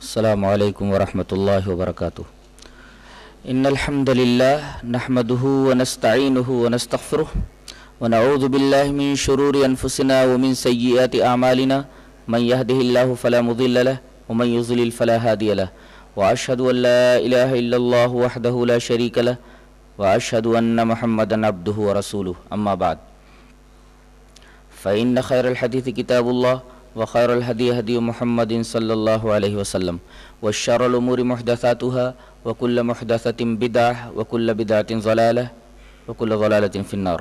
السلام علیکم ورحمۃ اللہ وبرکاتہ۔ ان الحمد للہ نحمده ونستعینه ونستغفره ونعوذ باللہ من شرور انفسنا ومن سیئات اعمالنا من يهده الله فلا مضل له ومن يضلل فلا هادي له واشهد ان لا اله الا الله وحده لا شريك له واشهد ان محمدا عبده ورسوله اما بعد فان خير الحديث كتاب الله وخير الهدي هدي محمد صلى الله عليه وسلم وشر الأمور محدثاتها وكل محدثة بدعة وكل بدعة ضلالة وكل ضلالة في النار۔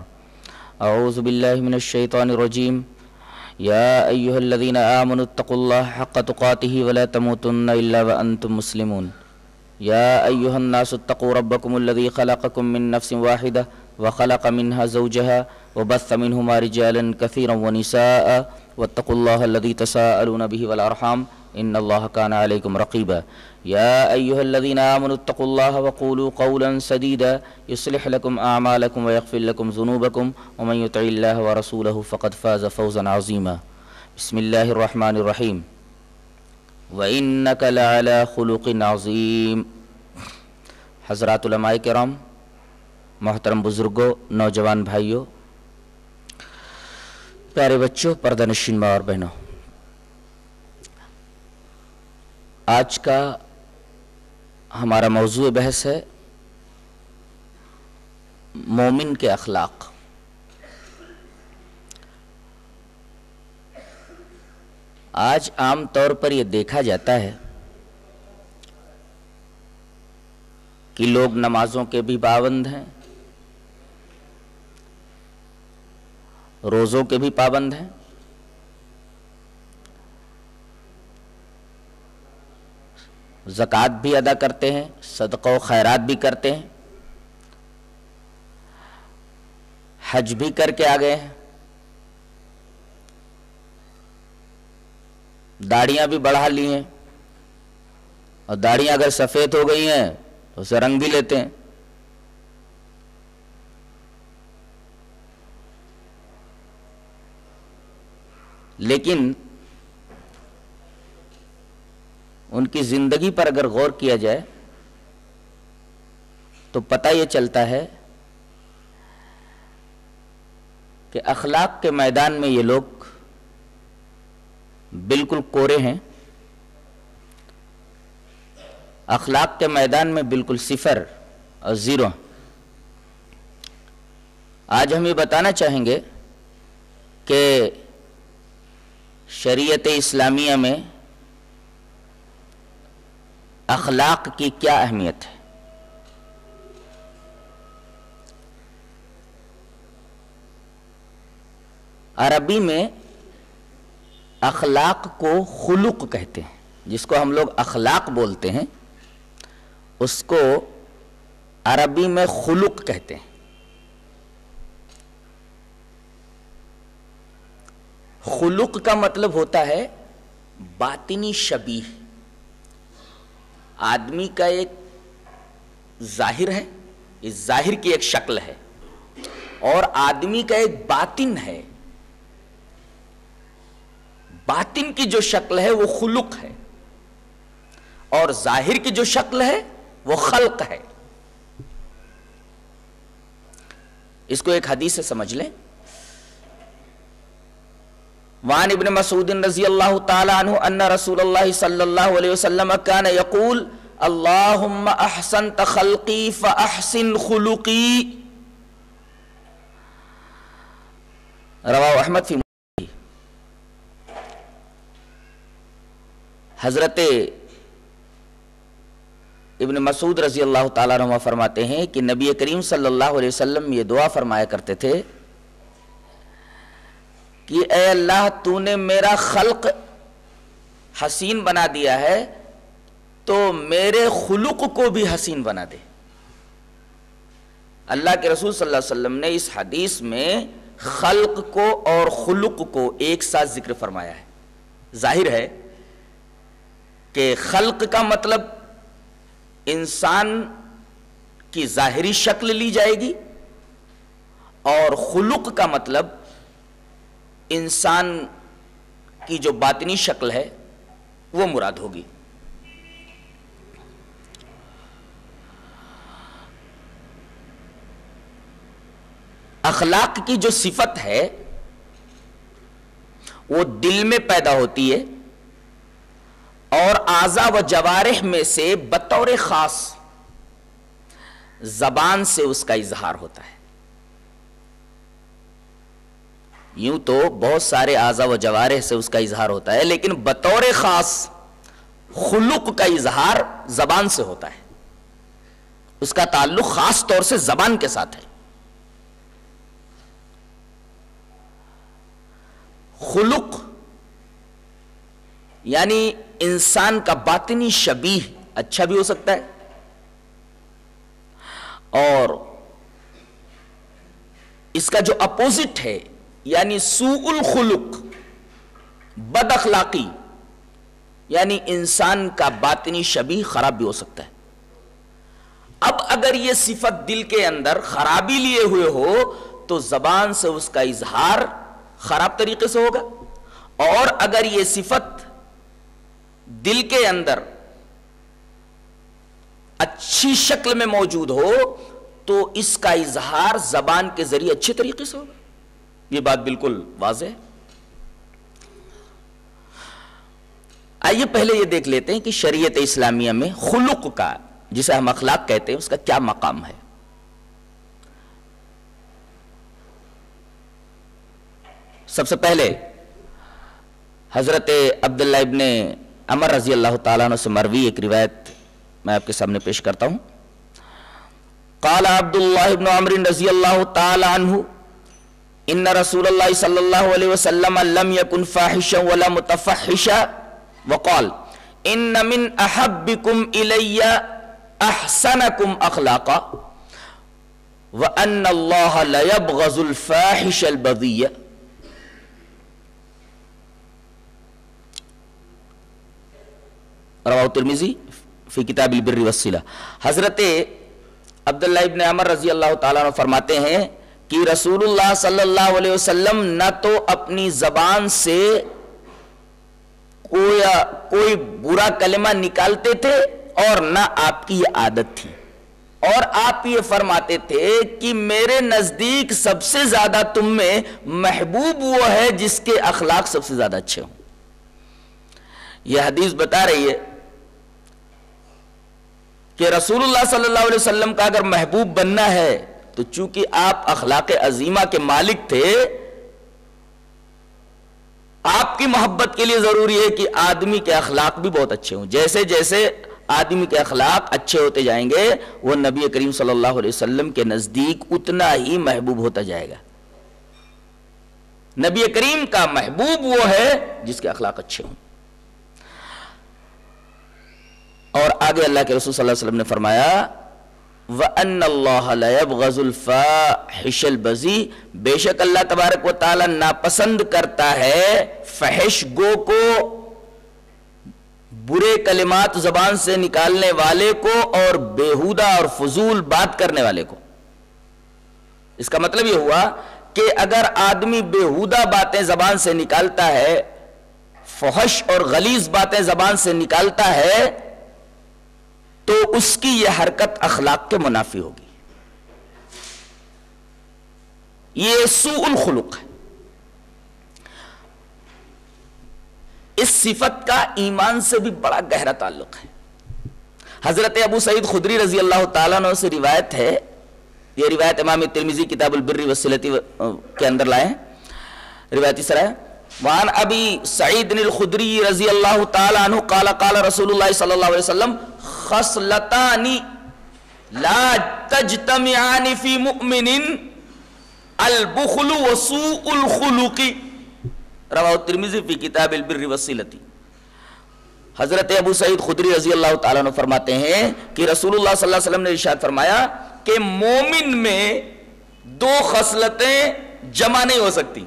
أعوذ بالله من الشيطان الرجيم۔ يا أيها الذين آمنوا اتقوا الله حق تقاته ولا تموتن إلا وأنتم مسلمون۔ يا أيها الناس اتقوا ربكم الذي خلقكم من نفس واحدة وخلق منها زوجها وبث منهما رجالا كثيرا ونساء واتقوا الله الذي تساءلون به والأرحام إن الله كان عليكم رقيبا۔ يا أيها الذين آمنوا اتقوا الله وقولوا قولا سديدا يصلح لكم أعمالكم ويغفر لكم ذنوبكم ومن يطع الله ورسوله فقد فاز فوزا عظيما۔ بسم الله الرحمن الرحيم۔ وإنك لعلى خلق عظيم۔ حضرات علماء کرام، محترم بزرگوں، نوجوان بھائیوں، پیارے بچوں، پردہ نشین ماں اور بہنوں، آج کا ہمارا موضوع بحث ہے مومن کے اخلاق۔ آج عام طور پر یہ دیکھا جاتا ہے کہ لوگ نمازوں کے بھی پابند ہیں، روزوں کے بھی پابند ہیں، زکوٰۃ بھی ادا کرتے ہیں، صدقہ و خیرات بھی کرتے ہیں، حج بھی کر کے آ گئے ہیں، داڑیاں بھی بڑھا لی ہیں، اور داڑیاں اگر سفید ہو گئی ہیں تو اسے رنگ بھی لیتے ہیں۔ لیکن ان کی زندگی پر اگر غور کیا جائے تو پتہ یہ چلتا ہے کہ اخلاق کے میدان میں یہ لوگ بالکل کورے ہیں، اخلاق کے میدان میں بالکل صفر اور زیرو۔ آج ہم یہ بتانا چاہیں گے کہ شریعت اسلامیہ میں اخلاق کی کیا اہمیت ہے۔ عربی میں اخلاق کو خلق کہتے ہیں، جس کو ہم لوگ اخلاق بولتے ہیں اس کو عربی میں خلق کہتے ہیں۔ خلق کا مطلب ہوتا ہے باطنی شبیہ۔ آدمی کا ایک ظاہر ہے، اس ظاہر کی ایک شکل ہے، اور آدمی کا ایک باطن ہے۔ باطن کی جو شکل ہے وہ خلق ہے، اور ظاہر کی جو شکل ہے وہ خلق ہے۔ اس کو ایک حدیث سے سمجھ لیں۔ وعن ابن مسعود رضی اللہ تعالی عنہ ان رسول اللہ صلی اللہ علیہ وسلم کان یقول اللہم احسنت خلقی فاحسن خلقی، رواہ احمد فی مسند۔ حضرت ابن مسعود رضی اللہ تعالیٰ عنہ فرماتے ہیں کہ نبی کریم صلی اللہ علیہ وسلم یہ دعا فرمایا کرتے تھے کہ اے اللہ، تو نے میرا خلق حسین بنا دیا ہے تو میرے خلق کو بھی حسین بنا دے۔ اللہ کے رسول صلی اللہ علیہ وسلم نے اس حدیث میں خلق کو اور خلق کو ایک ساتھ ذکر فرمایا ہے۔ ظاہر ہے کہ خلق کا مطلب انسان کی ظاہری شکل لی جائے گی، اور خلق کا مطلب انسان کی جو باطنی شکل ہے وہ مراد ہوگی۔ اخلاق کی جو صفت ہے وہ دل میں پیدا ہوتی ہے اور اعضاء و جوارح میں سے بطور خاص زبان سے اس کا اظہار ہوتا ہے. یوں تو بہت سارے اعضاء و جوارح سے اس کا اظہار ہوتا ہے، لیکن بطور خاص خلق کا اظہار زبان سے ہوتا ہے. اس کا تعلق خاص طور سے زبان کے ساتھ ہے. خلق یعنی انسان کا باطنی شبیہ اچھا بھی ہو سکتا ہے اور اس کا جو اپوزٹ ہے یعنی سوء الخلق، بد اخلاقی، یعنی انسان کا باطنی شبیہ خراب بھی ہو سکتا ہے. اب اگر یہ صفت دل کے اندر خرابی لیے ہوئے ہو تو زبان سے اس کا اظہار خراب طریقے سے ہوگا، اور اگر یہ صفت دل کے اندر اچھی شکل میں موجود ہو تو اس کا اظہار زبان کے ذریعے اچھے طریقے سے ہوگا. یہ بات بالکل واضح ہے. آئیے پہلے یہ دیکھ لیتے ہیں کہ شریعت اسلامیہ میں خلق کا، جسے ہم اخلاق کہتے ہیں، اس کا کیا مقام ہے. سب سے پہلے حضرت عبداللہ ابن عمر رضی اللہ تعالیٰ عنہ سے مروی ایک روایت میں آپ کے سامنے پیش کرتا ہوں. قال عبداللہ ابن عمر رضی اللہ تعالیٰ عنہ ان رسول اللہ صلی اللہ علیہ وسلم لم يكن فاحشا ولا متفحشا وقال ان من احبكم الي احسنكم اخلاقا وان الله لا يبغض الفاحش البذيء. رواہ ترمذی فی کتاب البر والصلہ. حضرت عبداللہ ابن عمر رضی اللہ تعالیٰ عنہ فرماتے ہیں کہ رسول اللہ صلی اللہ علیہ وسلم نہ تو اپنی زبان سے کوئی برا کلمہ نکالتے تھے اور نہ آپ کی یہ عادت تھی، اور آپ یہ فرماتے تھے کہ میرے نزدیک سب سے زیادہ تم میں محبوب وہ ہے جس کے اخلاق سب سے زیادہ اچھے ہوں. یہ حدیث بتا رہی ہے کہ رسول اللہ صلی اللہ علیہ وسلم کا اگر محبوب بننا ہے تو چونکہ آپ اخلاق عظیمہ کے مالک تھے، آپ کی محبت کے لیے ضروری ہے کہ آدمی کے اخلاق بھی بہت اچھے ہوں. جیسے جیسے آدمی کے اخلاق اچھے ہوتے جائیں گے وہ نبی کریم صلی اللہ علیہ وسلم کے نزدیک اتنا ہی محبوب ہوتا جائے گا. نبی کریم کا محبوب وہ ہے جس کے اخلاق اچھے ہوں. اور آگے اللہ کے رسول صلی اللہ علیہ وسلم نے فرمایا وَأَنَّ اللَّهَ لَا يَبْغَضُ الْفَاحِشَ الْبَذِيءَ، بے شک اللہ تبارک و تعالی ناپسند کرتا ہے فحش گو کو، برے کلمات زبان سے نکالنے والے کو اور بیہودہ اور فضول بات کرنے والے کو. اس کا مطلب یہ ہوا کہ اگر آدمی بیہودہ باتیں زبان سے نکالتا ہے، فحش اور غلیظ باتیں زبان سے نکالتا ہے، تو اس کی یہ حرکت اخلاق کے منافی ہوگی. یہ سوء الخلق ہے. اس صفت کا ایمان سے بھی بڑا گہرا تعلق ہے. حضرت ابو سعید خدری رضی اللہ تعالیٰ عنہ سے روایت ہے، یہ روایت امام ترمذی کتاب البر والصلۃ کے اندر لائے ہیں. روایت اس طرح ہے وعن ابی سعید الخدری رضی اللہ تعالیٰ عنہ قال قال رسول اللہ صلی اللہ علیہ وسلم خصلتان لا تجتمعان فی مؤمن البخل وسوء الخلق. رواہ ترمذی فی کتاب البر والصلۃ. حضرت ابو سعید خدری رضی اللہ تعالیٰ عنہ فرماتے ہیں کہ رسول اللہ صلی اللہ علیہ وسلم نے ارشاد فرمایا کہ مومن میں دو خصلتیں جمع نہیں ہو سکتی،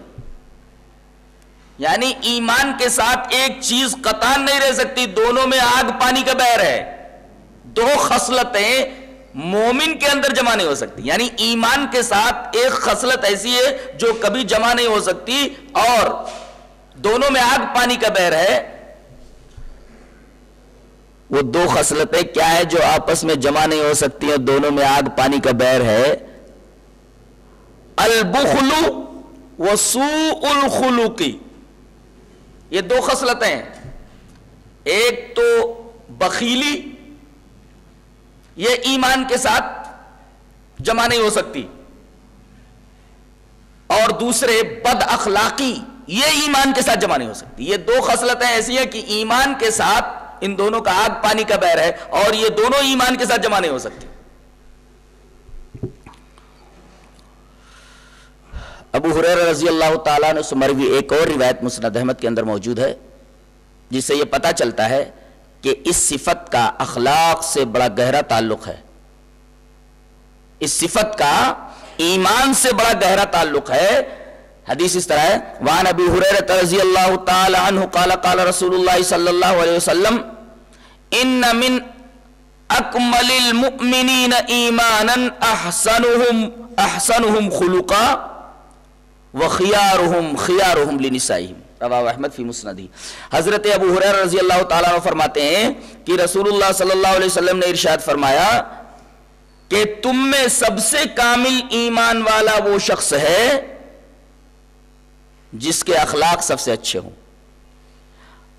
یعنی ایمان کے ساتھ ایک چیز قطعاً نہیں رہ سکتی، دونوں میں آگ پانی کا بہر ہے. دو خصلتیں مومن کے اندر جمع نہیں ہو سکتی، یعنی ایمان کے ساتھ ایک خصلت ایسی ہے جو کبھی جمع نہیں ہو سکتی اور دونوں میں آگ پانی کا بہر ہے. وہ دو خصلتیں کیا ہے جو آپس میں جمع نہیں ہو سکتی اور دونوں میں آگ پانی کا بہر ہے؟ البخل وسوء الخلق، یہ دو خصلتیں ہیں. ایک تو بخیلی، یہ ایمان کے ساتھ جمع نہیں ہو سکتی، اور دوسرے بد اخلاقی، یہ ایمان کے ساتھ جمع نہیں ہو سکتی. یہ دو خصلتیں ایسی ہیں کہ ایمان کے ساتھ ان دونوں کا آگ پانی کا بیر ہے، اور یہ دونوں ایمان کے ساتھ جمع نہیں ہو سکتی. ابو ہریرہ رضی اللہ تعالیٰ عنہ سے مروی ایک اور روایت مسند احمد کے اندر موجود ہے، جس سے یہ پتہ چلتا ہے کہ اس صفت کا اخلاق سے بڑا گہرا تعلق ہے. اس صفت کا ایمان سے بڑا گہرا تعلق ہے. حدیث اس طرح ہے، وعن ابی ہریرہ رضی اللہ تعالی عنہ قال قال رسول اللہ صلی اللہ علیہ وسلم ان من اکمل المؤمنین ایمانا احسنهم خلقا وخیارهم خیارهم لنسائهم، رواه احمد فی مسندہ. حضرت ابو ہریرہ رضی اللہ تعالیٰ عنہ فرماتے ہیں کہ رسول اللہ صلی اللہ علیہ وسلم نے ارشاد فرمایا کہ تم میں سب سے کامل ایمان والا وہ شخص ہے جس کے اخلاق سب سے اچھے ہوں،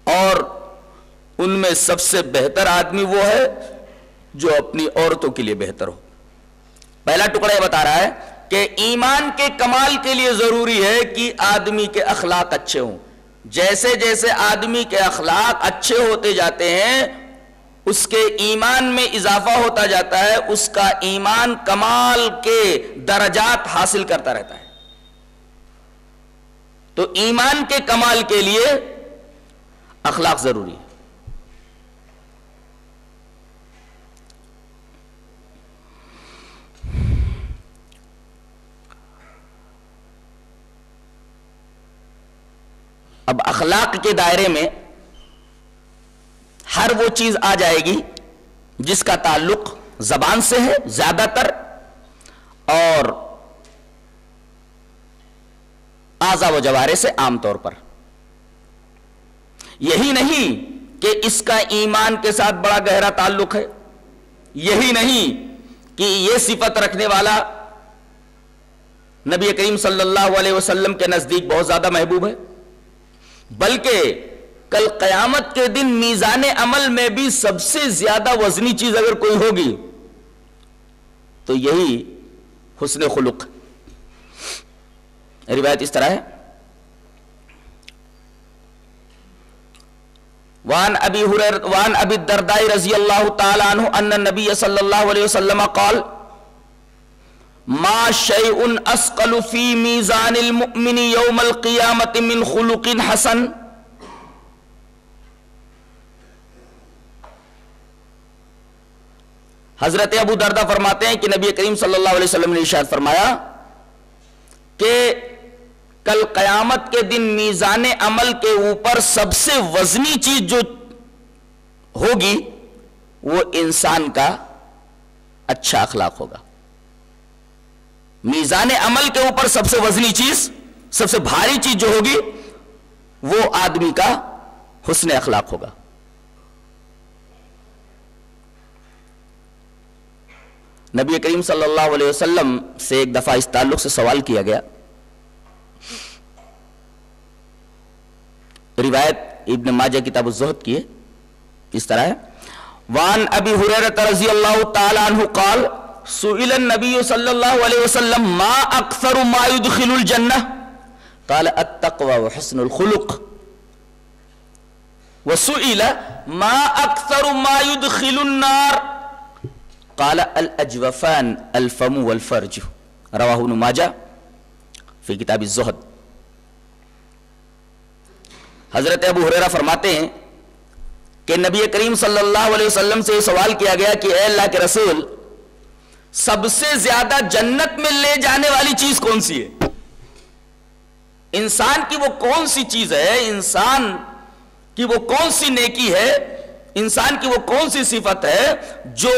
اور ان میں سب سے بہتر آدمی وہ ہے جو اپنی عورتوں کے لیے بہتر ہو. پہلا ٹکڑا یہ بتا رہا ہے کہ ایمان کے کمال کے لیے ضروری ہے کہ آدمی کے اخلاق اچھے ہوں. جیسے جیسے آدمی کے اخلاق اچھے ہوتے جاتے ہیں اس کے ایمان میں اضافہ ہوتا جاتا ہے، اس کا ایمان کمال کے درجات حاصل کرتا رہتا ہے. تو ایمان کے کمال کے لیے اخلاق ضروری ہے. اب اخلاق کے دائرے میں ہر وہ چیز آ جائے گی جس کا تعلق زبان سے ہے زیادہ تر، اور اعضاء و جوارح سے عام طور پر. یہی نہیں کہ اس کا ایمان کے ساتھ بڑا گہرا تعلق ہے، یہی نہیں کہ یہ صفت رکھنے والا نبی کریم صلی اللہ علیہ وسلم کے نزدیک بہت زیادہ محبوب ہے، بلکہ کل قیامت کے دن میزان عمل میں بھی سب سے زیادہ وزنی چیز اگر کوئی ہوگی تو یہی حسن خلق. روایت اس طرح ہے، وعن ابی الدرداء رضی اللہ تعالی عنہ ان النبی صلی اللہ علیہ وسلم قال ما شیء اسقل فی میزان المؤمن یوم القیامت من خلق حسن. حضرت ابو دردہ فرماتے ہیں کہ نبی کریم صلی اللہ علیہ وسلم نے ارشاد فرمایا کہ کل قیامت کے دن میزان عمل کے اوپر سب سے وزنی چیز جو ہوگی وہ انسان کا اچھا اخلاق ہوگا. میزان عمل کے اوپر سب سے وزنی چیز، سب سے بھاری چیز جو ہوگی وہ آدمی کا حسن اخلاق ہوگا. نبی کریم صلی اللہ علیہ وسلم سے ایک دفعہ اس تعلق سے سوال کیا گیا. روایت ابن ماجہ کتاب الزہد کی ہے، اس طرح ہے، وعن ابی ہریرہ رضی اللہ تعالی عنہ قال سئل النبی صلی اللہ علیہ وسلم ما اکثر ما يدخل الجنہ قال التقوى وحسن الخلق وسئل ما اکثر ما يدخل النار قال الاجوفان الفم والفرج، رواہ ابن ماجہ فی کتاب الزہد. حضرت ابو ہریرہ فرماتے ہیں کہ نبی کریم صلی اللہ علیہ وسلم سے یہ سوال کیا گیا کہ اے اللہ کے رسول، سب سے زیادہ جنت میں لے جانے والی چیز کون سی ہے؟ انسان کی وہ کون سی چیز ہے، انسان کی وہ کون سی نیکی ہے، انسان کی وہ کون سی صفت ہے جو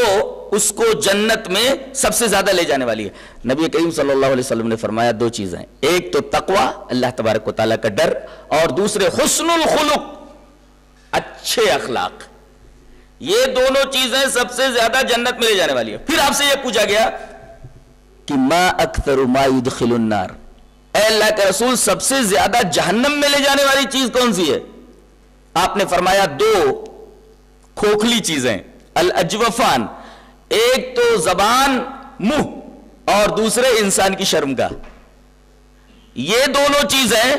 اس کو جنت میں سب سے زیادہ لے جانے والی ہے؟ نبی کریم صلی اللہ علیہ وسلم نے فرمایا دو چیزیں، ایک تو تقوی، اللہ تبارک و تعالیٰ کا ڈر، اور دوسرے حسن الخلق، اچھے اخلاق. یہ دونوں چیزیں سب سے زیادہ جنت میں لے جانے والی ہے. پھر آپ سے یہ پوچھا گیا کہ ما اکثر ما یدخل النار، اے اللہ کے رسول سب سے زیادہ جہنم میں لے جانے والی چیز کون سی ہے؟ آپ نے فرمایا دو کھوکھلی چیزیں، الاجوفان، ایک تو زبان منہ اور دوسرے انسان کی شرمگاہ، یہ دونوں چیزیں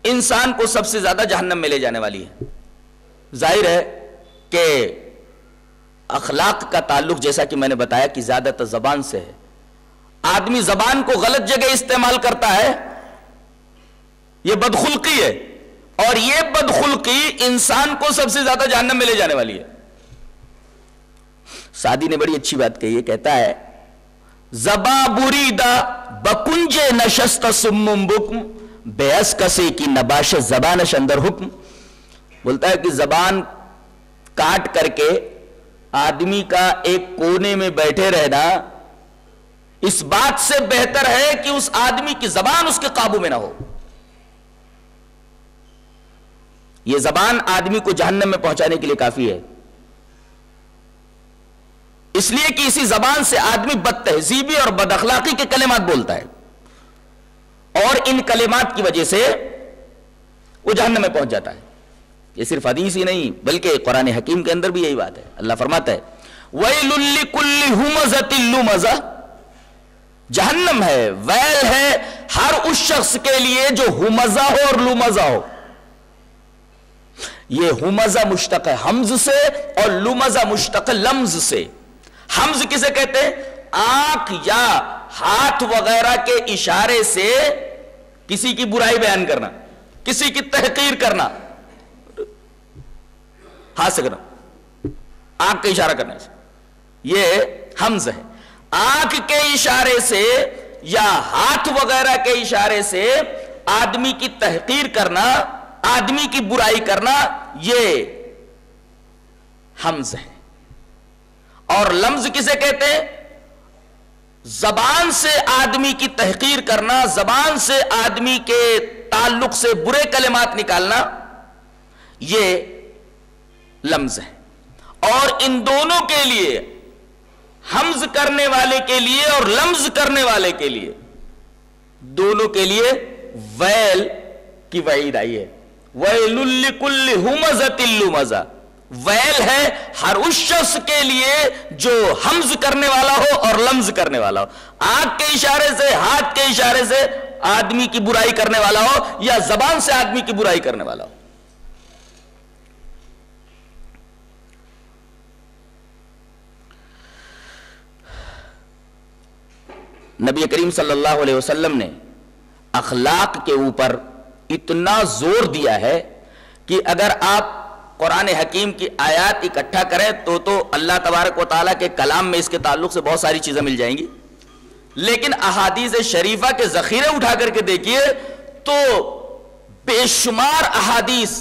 انسان کو سب سے زیادہ جہنم میں لے جانے والی ہے۔ ظاہر ہے کہ اخلاق کا تعلق جیسا کہ میں نے بتایا کہ زیادہ تر زبان سے ہے۔ آدمی زبان کو غلط جگہ استعمال کرتا ہے، یہ بدخلقی ہے، اور یہ بدخلقی انسان کو سب سے زیادہ جہنم میں لے جانے والی ہے۔ سعدی نے بڑی اچھی بات کہی ہے، کہتا ہے زبا بریدہ بکنج نشست سمم بکم بیس کسی کی نباش زبانش اندر حکم، بولتا ہے کہ زبان کاٹ کر کے آدمی کا ایک کونے میں بیٹھے رہنا اس بات سے بہتر ہے کہ اس آدمی کی زبان اس کے قابو میں نہ ہو۔ یہ زبان آدمی کو جہنم میں پہنچانے کے لیے کافی ہے، اس لیے کہ اسی زبان سے آدمی بد تہذیبی اور بد اخلاقی کے کلمات بولتا ہے، اور ان کلمات کی وجہ سے وہ جہنم میں پہنچ جاتا ہے۔ یہ صرف حدیث ہی نہیں بلکہ قرآن حکیم کے اندر بھی یہی بات ہے۔ اللہ فرماتا ہے وَيْلٌ لِكُلِّ هُمَزَةٍ لُمَزَةٍ، جہنم ہے، ویل ہے ہر اس شخص کے لیے جو ہمزہ ہو اور لمزہ ہو۔ یہ ہمزہ مشتق ہے حمز سے اور لمزہ مشتق لمز سے۔ حمز کسے کہتے ہیں؟ آنکھ یا ہاتھ وغیرہ کے اشارے سے کسی کی برائی بیان کرنا، کسی کی تحقیر کرنا، ہاتھ سے کرنا، آنکھ کا اشارہ کرنے سے، یہ حمز ہے۔ آنکھ کے اشارے سے یا ہاتھ وغیرہ کے اشارے سے آدمی کی تحقیر کرنا، آدمی کی برائی کرنا، یہ حمز ہے۔ اور لمز کسے کہتے ہیں؟ زبان سے آدمی کی تحقیر کرنا، زبان سے آدمی کے تعلق سے برے کلمات نکالنا، یہ لمز ہے۔ اور ان دونوں کے لیے، حمز کرنے والے کے لیے اور لمز کرنے والے کے لیے، دونوں کے لیے ویل کی وعید آئی ہے۔ وَيْلٌ لِكُلِّ هُمَزَةٍ لُمَزَةٍ، ویل ہے ہر اس شخص کے لیے جو حمز کرنے والا ہو اور لمز کرنے والا ہو، آنکھ کے اشارے سے، ہاتھ کے اشارے سے آدمی کی برائی کرنے والا ہو یا زبان سے آدمی کی برائی کرنے والا ہو۔ نبی کریم صلی اللہ علیہ وسلم نے اخلاق کے اوپر اتنا زور دیا ہے کہ اگر آپ قرآن حکیم کی آیات اکٹھا کریں تو اللہ تبارک و تعالیٰ کے کلام میں اس کے تعلق سے بہت ساری چیزیں مل جائیں گی، لیکن احادیث شریفہ کے ذخیرے اٹھا کر کے دیکھیے تو بے شمار احادیث،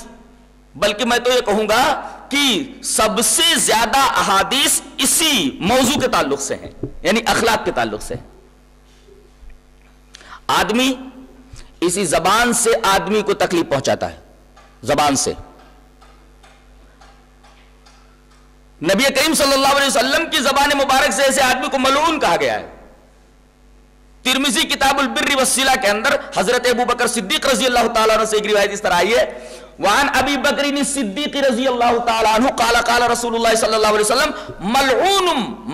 بلکہ میں تو یہ کہوں گا کہ سب سے زیادہ احادیث اسی موضوع کے تعلق سے ہیں، یعنی اخلاق کے تعلق سے۔ آدمی اسی زبان سے آدمی کو تکلیف پہنچاتا ہے، زبان سے۔ نبی کریم صلی اللہ علیہ وسلم کی زبان مبارک سے ایسے آدمی کو ملعون کہا گیا ہے۔ ترمذی کتاب البر والصلہ کے اندر حضرت ابو بکر صدیق رضی اللہ تعالیٰ عنہ سے ایک روایت اس طرح آئی ہے، وعن ابی بکر الصدیق رضی اللہ تعالیٰ عنہ قال قال رسول اللہ صلی اللہ علیہ وسلم ملعون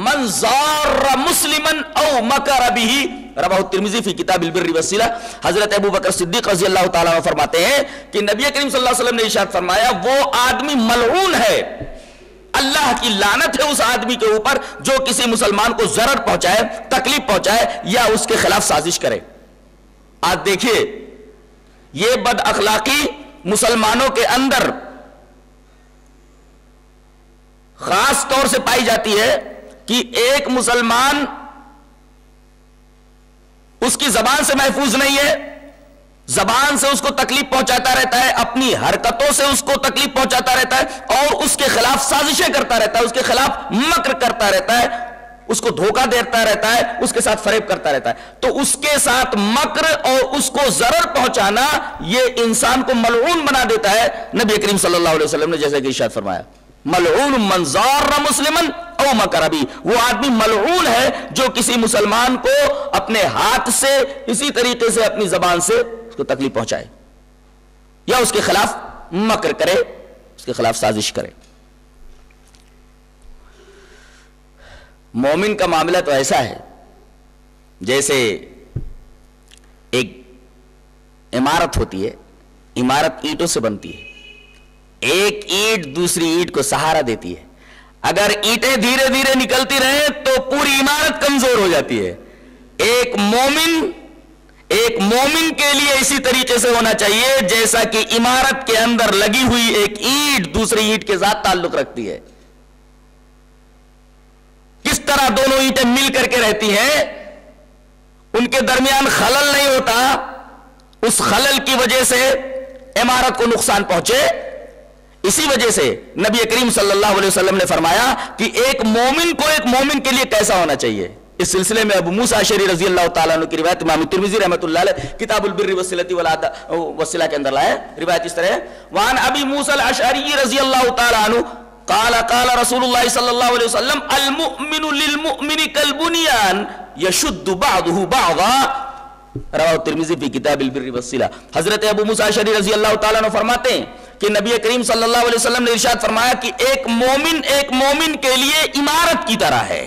من زار مسلما او مکر به، رواہ ترمذی فی کتاب البر والصلہ۔ حضرت ابو بکر صدیق رضی اللہ تعالیٰ عنہ فرماتے ہیں کہ نبی کریم صلی اللہ علیہ وسلم نے ارشاد فرمایا وہ آدمی ملعون ہے، اللہ کی لعنت ہے اس آدمی کے اوپر جو کسی مسلمان کو ضرر پہنچائے، تکلیف پہنچائے یا اس کے خلاف سازش کرے۔ آج دیکھیے یہ بد اخلاقی مسلمانوں کے اندر خاص طور سے پائی جاتی ہے کہ ایک مسلمان اس کی زبان سے محفوظ نہیں ہے، زبان سے اس کو تکلیف پہنچاتا رہتا ہے، اپنی حرکتوں سے اس کو تکلیف پہنچاتا رہتا ہے اور اس کے خلاف سازشیں کرتا رہتا ہے، اس کے خلاف مکر کرتا رہتا ہے، اس کو دھوکہ دیتا رہتا ہے، اس کے ساتھ فریب کرتا رہتا ہے۔ تو اس کے ساتھ مکر اور اس کو ضرر پہنچانا یہ انسان کو ملعون بنا دیتا ہے۔ نبی کریم صلی اللہ علیہ وسلم نے جیسے کہ ارشاد فرمایا ملعون من زار مسلما او مکر بی، وہ آدمی ملعون ہے جو کسی مسلمان کو اپنے ہاتھ سے اسی طریقے سے اپنی زبان سے اس کو تکلیف پہنچائے یا اس کے خلاف مکر کرے، اس کے خلاف سازش کرے۔ مومن کا معاملہ تو ایسا ہے جیسے ایک عمارت ہوتی ہے، عمارت اینٹوں سے بنتی ہے، ایک اینٹ دوسری اینٹ کو سہارا دیتی ہے، اگر اینٹیں دھیرے دھیرے نکلتی رہیں تو پوری عمارت کمزور ہو جاتی ہے۔ ایک مومن کے لیے اسی طریقے سے ہونا چاہیے جیسا کہ عمارت کے اندر لگی ہوئی ایک اینٹ دوسری اینٹ کے ساتھ تعلق رکھتی ہے، کس طرح دونوں اینٹیں مل کر کے رہتی ہیں، ان کے درمیان خلل نہیں ہوتا، اس خلل کی وجہ سے عمارت کو نقصان پہنچے۔ اسی وجہ سے نبی کریم صلی اللہ علیہ وسلم نے فرمایا کہ ایک مومن کے لیے کیسا ہونا چاہیے۔ اس سلسلے میں ابو موسیٰ اشعری رضی اللہ تعالیٰ عنہ کی روایت امام ترمذی رحمۃ اللہ علیہ کتاب البر والصلہ کے اندر لائے، روایت اس طرح ہے، وعن ابی موسیٰ الاشعری رضی اللہ تعالیٰ عنہ قال رسول اللہ صلی اللہ علیہ وسلم المؤمن للمؤمن کالبنیان یشد بعضہ بعضا، رواہ ترمذی فی کتاب البر والصلہ۔ حضرت ابو موسیٰ اشعری رضی اللہ تعالیٰ عنہ فرماتے ہیں کہ نبی کریم صلی اللہ علیہ وسلم نے ارشاد فرمایا کہ ایک مومن کے لیے عمارت کی طرح ہے،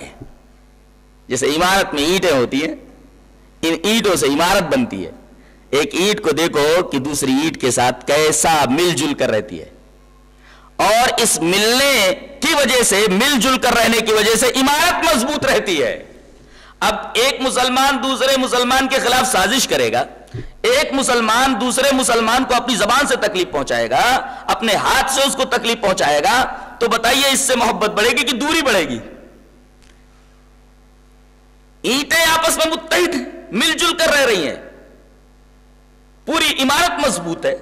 جیسے عمارت میں اینٹیں ہوتی ہیں، ان اینٹوں سے عمارت بنتی ہے، ایک اینٹ کو دیکھو کہ دوسری اینٹ کے ساتھ کیسا مل جل کر رہتی ہے، اور اس ملنے کی وجہ سے، مل جل کر رہنے کی وجہ سے عمارت مضبوط رہتی ہے۔ اب ایک مسلمان دوسرے مسلمان کے خلاف سازش کرے گا، ایک مسلمان دوسرے مسلمان کو اپنی زبان سے تکلیف پہنچائے گا، اپنے ہاتھ سے اس کو تکلیف پہنچائے گا، تو بتائیے اس سے محبت بڑھے گی کہ دوری بڑھے گی؟ اینٹیں آپس میں متحد ہیں، مل جل کر رہ رہی ہیں، پوری عمارت مضبوط ہے۔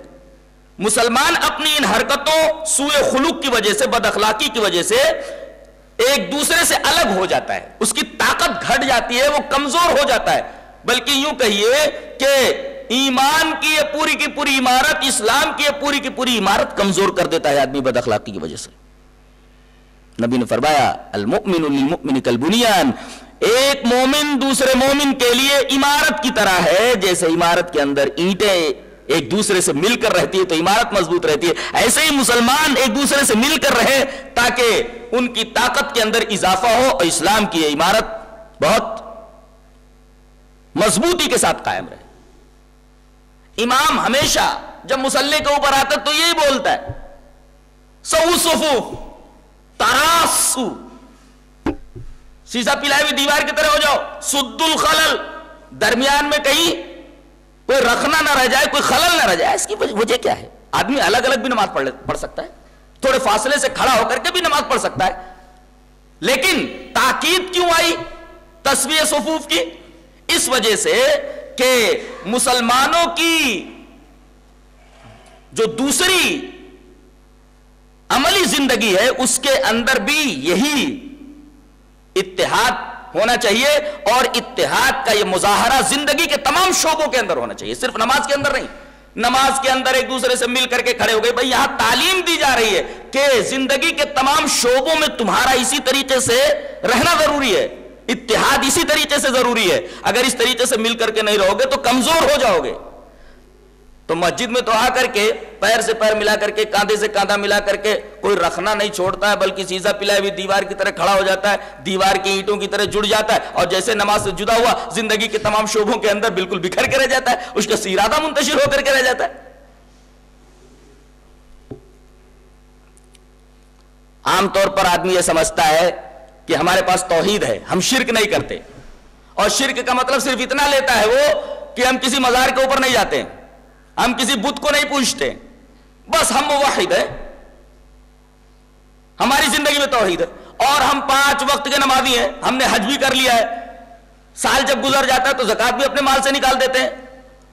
مسلمان اپنی ان حرکتوں، سوء خلق کی وجہ سے، بد اخلاقی کی وجہ سے ایک دوسرے سے الگ ہو جاتا ہے، اس کی طاقت گھٹ جاتی ہے، وہ کمزور ہو جاتا ہے، بلکہ یوں کہیے کہ ایمان کی یہ پوری کی پوری عمارت، اسلام کی یہ پوری کی پوری عمارت کمزور کر دیتا ہے آدمی بد اخلاقی کی وجہ سے۔ نبی نے فرمایا المؤمن للمؤمن کالبنیان، ایک مومن دوسرے مومن کے لیے عمارت کی طرح ہے، جیسے عمارت کے اندر اینٹیں ایک دوسرے سے مل کر رہتی ہے تو عمارت مضبوط رہتی ہے، ایسے ہی مسلمان ایک دوسرے سے مل کر رہے تاکہ ان کی طاقت کے اندر اضافہ ہو اور اسلام کی یہ عمارت بہت مضبوطی کے ساتھ قائم رہے۔ امام ہمیشہ جب مصلی کے اوپر آتا تو یہی بولتا ہے، سووا الصفوف، تراسو، سیسا پلائی ہوئی دیوار کی طرح ہو جاؤ، سد الخلل، درمیان میں کہیں کوئی رکھنا نہ رہ جائے، کوئی خلل نہ رہ جائے۔ اس کی وجہ کیا ہے؟ آدمی الگ الگ بھی نماز پڑھ سکتا ہے، تھوڑے فاصلے سے کھڑا ہو کر کے بھی نماز پڑھ سکتا ہے، لیکن تاکید کیوں آئی تسویہ صفوف کی؟ اس وجہ سے کہ مسلمانوں کی جو دوسری عملی زندگی ہے اس کے اندر بھی یہی اتحاد ہونا چاہیے، اور اتحاد کا یہ مظاہرہ زندگی کے تمام شعبوں کے اندر ہونا چاہیے، صرف نماز کے اندر نہیں۔ نماز کے اندر ایک دوسرے سے مل کر کے کھڑے ہو گئے، بھائی یہاں تعلیم دی جا رہی ہے کہ زندگی کے تمام شعبوں میں تمہارا اسی طریقے سے رہنا ضروری ہے، اتحاد اسی طریقے سے ضروری ہے۔ اگر اس طریقے سے مل کر کے نہیں رہو گے تو کمزور ہو جاؤ گے۔ تو مسجد میں تو آ کر کے پیر سے پیر ملا کر کے، کاندھے سے کاندھا ملا کر کے کوئی رکھنا نہیں چھوڑتا ہے، بلکہ سیسا پلائی ہوئی دیوار کی طرح کھڑا ہو جاتا ہے، دیوار کی اینٹوں کی طرح جڑ جاتا ہے، اور جیسے نماز سے جدا ہوا زندگی کے تمام شعبوں کے اندر بالکل بکھر کے رہ جاتا ہے، اس کا ارادہ منتشر ہو کر کے رہ جاتا ہے۔ عام طور پر آدمی یہ سمجھتا ہے کہ ہمارے پاس توحید ہے، ہم شرک نہیں کرتے، اور شرک کا مطلب صرف اتنا لیتا ہے وہ کہ ہم کسی مزار کے اوپر نہیں جاتے، ہم کسی بت کو نہیں پوجتے، بس ہم موحد ہیں، ہماری زندگی میں توحید ہے، اور ہم 5 وقت کے نمازی ہیں، ہم نے حج بھی کر لیا ہے، سال جب گزر جاتا ہے تو زکوٰۃ بھی اپنے مال سے نکال دیتے ہیں،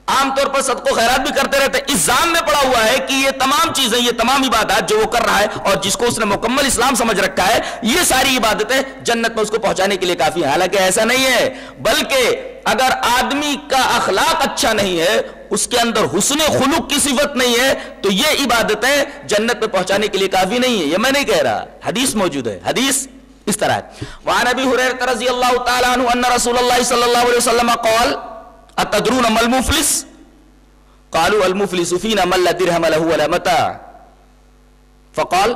عام طور پر صدقہ و خیرات بھی کرتے رہتے ہیں۔ الزام میں پڑا ہوا ہے کہ یہ تمام چیزیں، یہ تمام عبادات جو وہ کر رہا ہے اور جس کو اس نے مکمل اسلام سمجھ رکھا ہے، یہ ساری عبادتیں جنت میں اس کو پہنچانے کے لیے کافی ہیں۔ حالانکہ ایسا نہیں ہے، بلکہ اگر آدمی کا اخلاق اچھا نہیں ہے، اس کے اندر حسن خلق کی صفت نہیں ہے، تو یہ عبادتیں جنت میں پہنچانے کے لیے کافی نہیں ہے۔ یہ میں نہیں کہہ رہا، حدیث موجود ہے، حدیث اس طرح ہے. وعن ابی ہریرہ رضی اللہ تعالی عنہ ان رسول اللہ صلی اللہ علیہ وسلم قال اتدرون ما المفلس قالوا المفلس فينا من لا درهم له ولا متاع فقال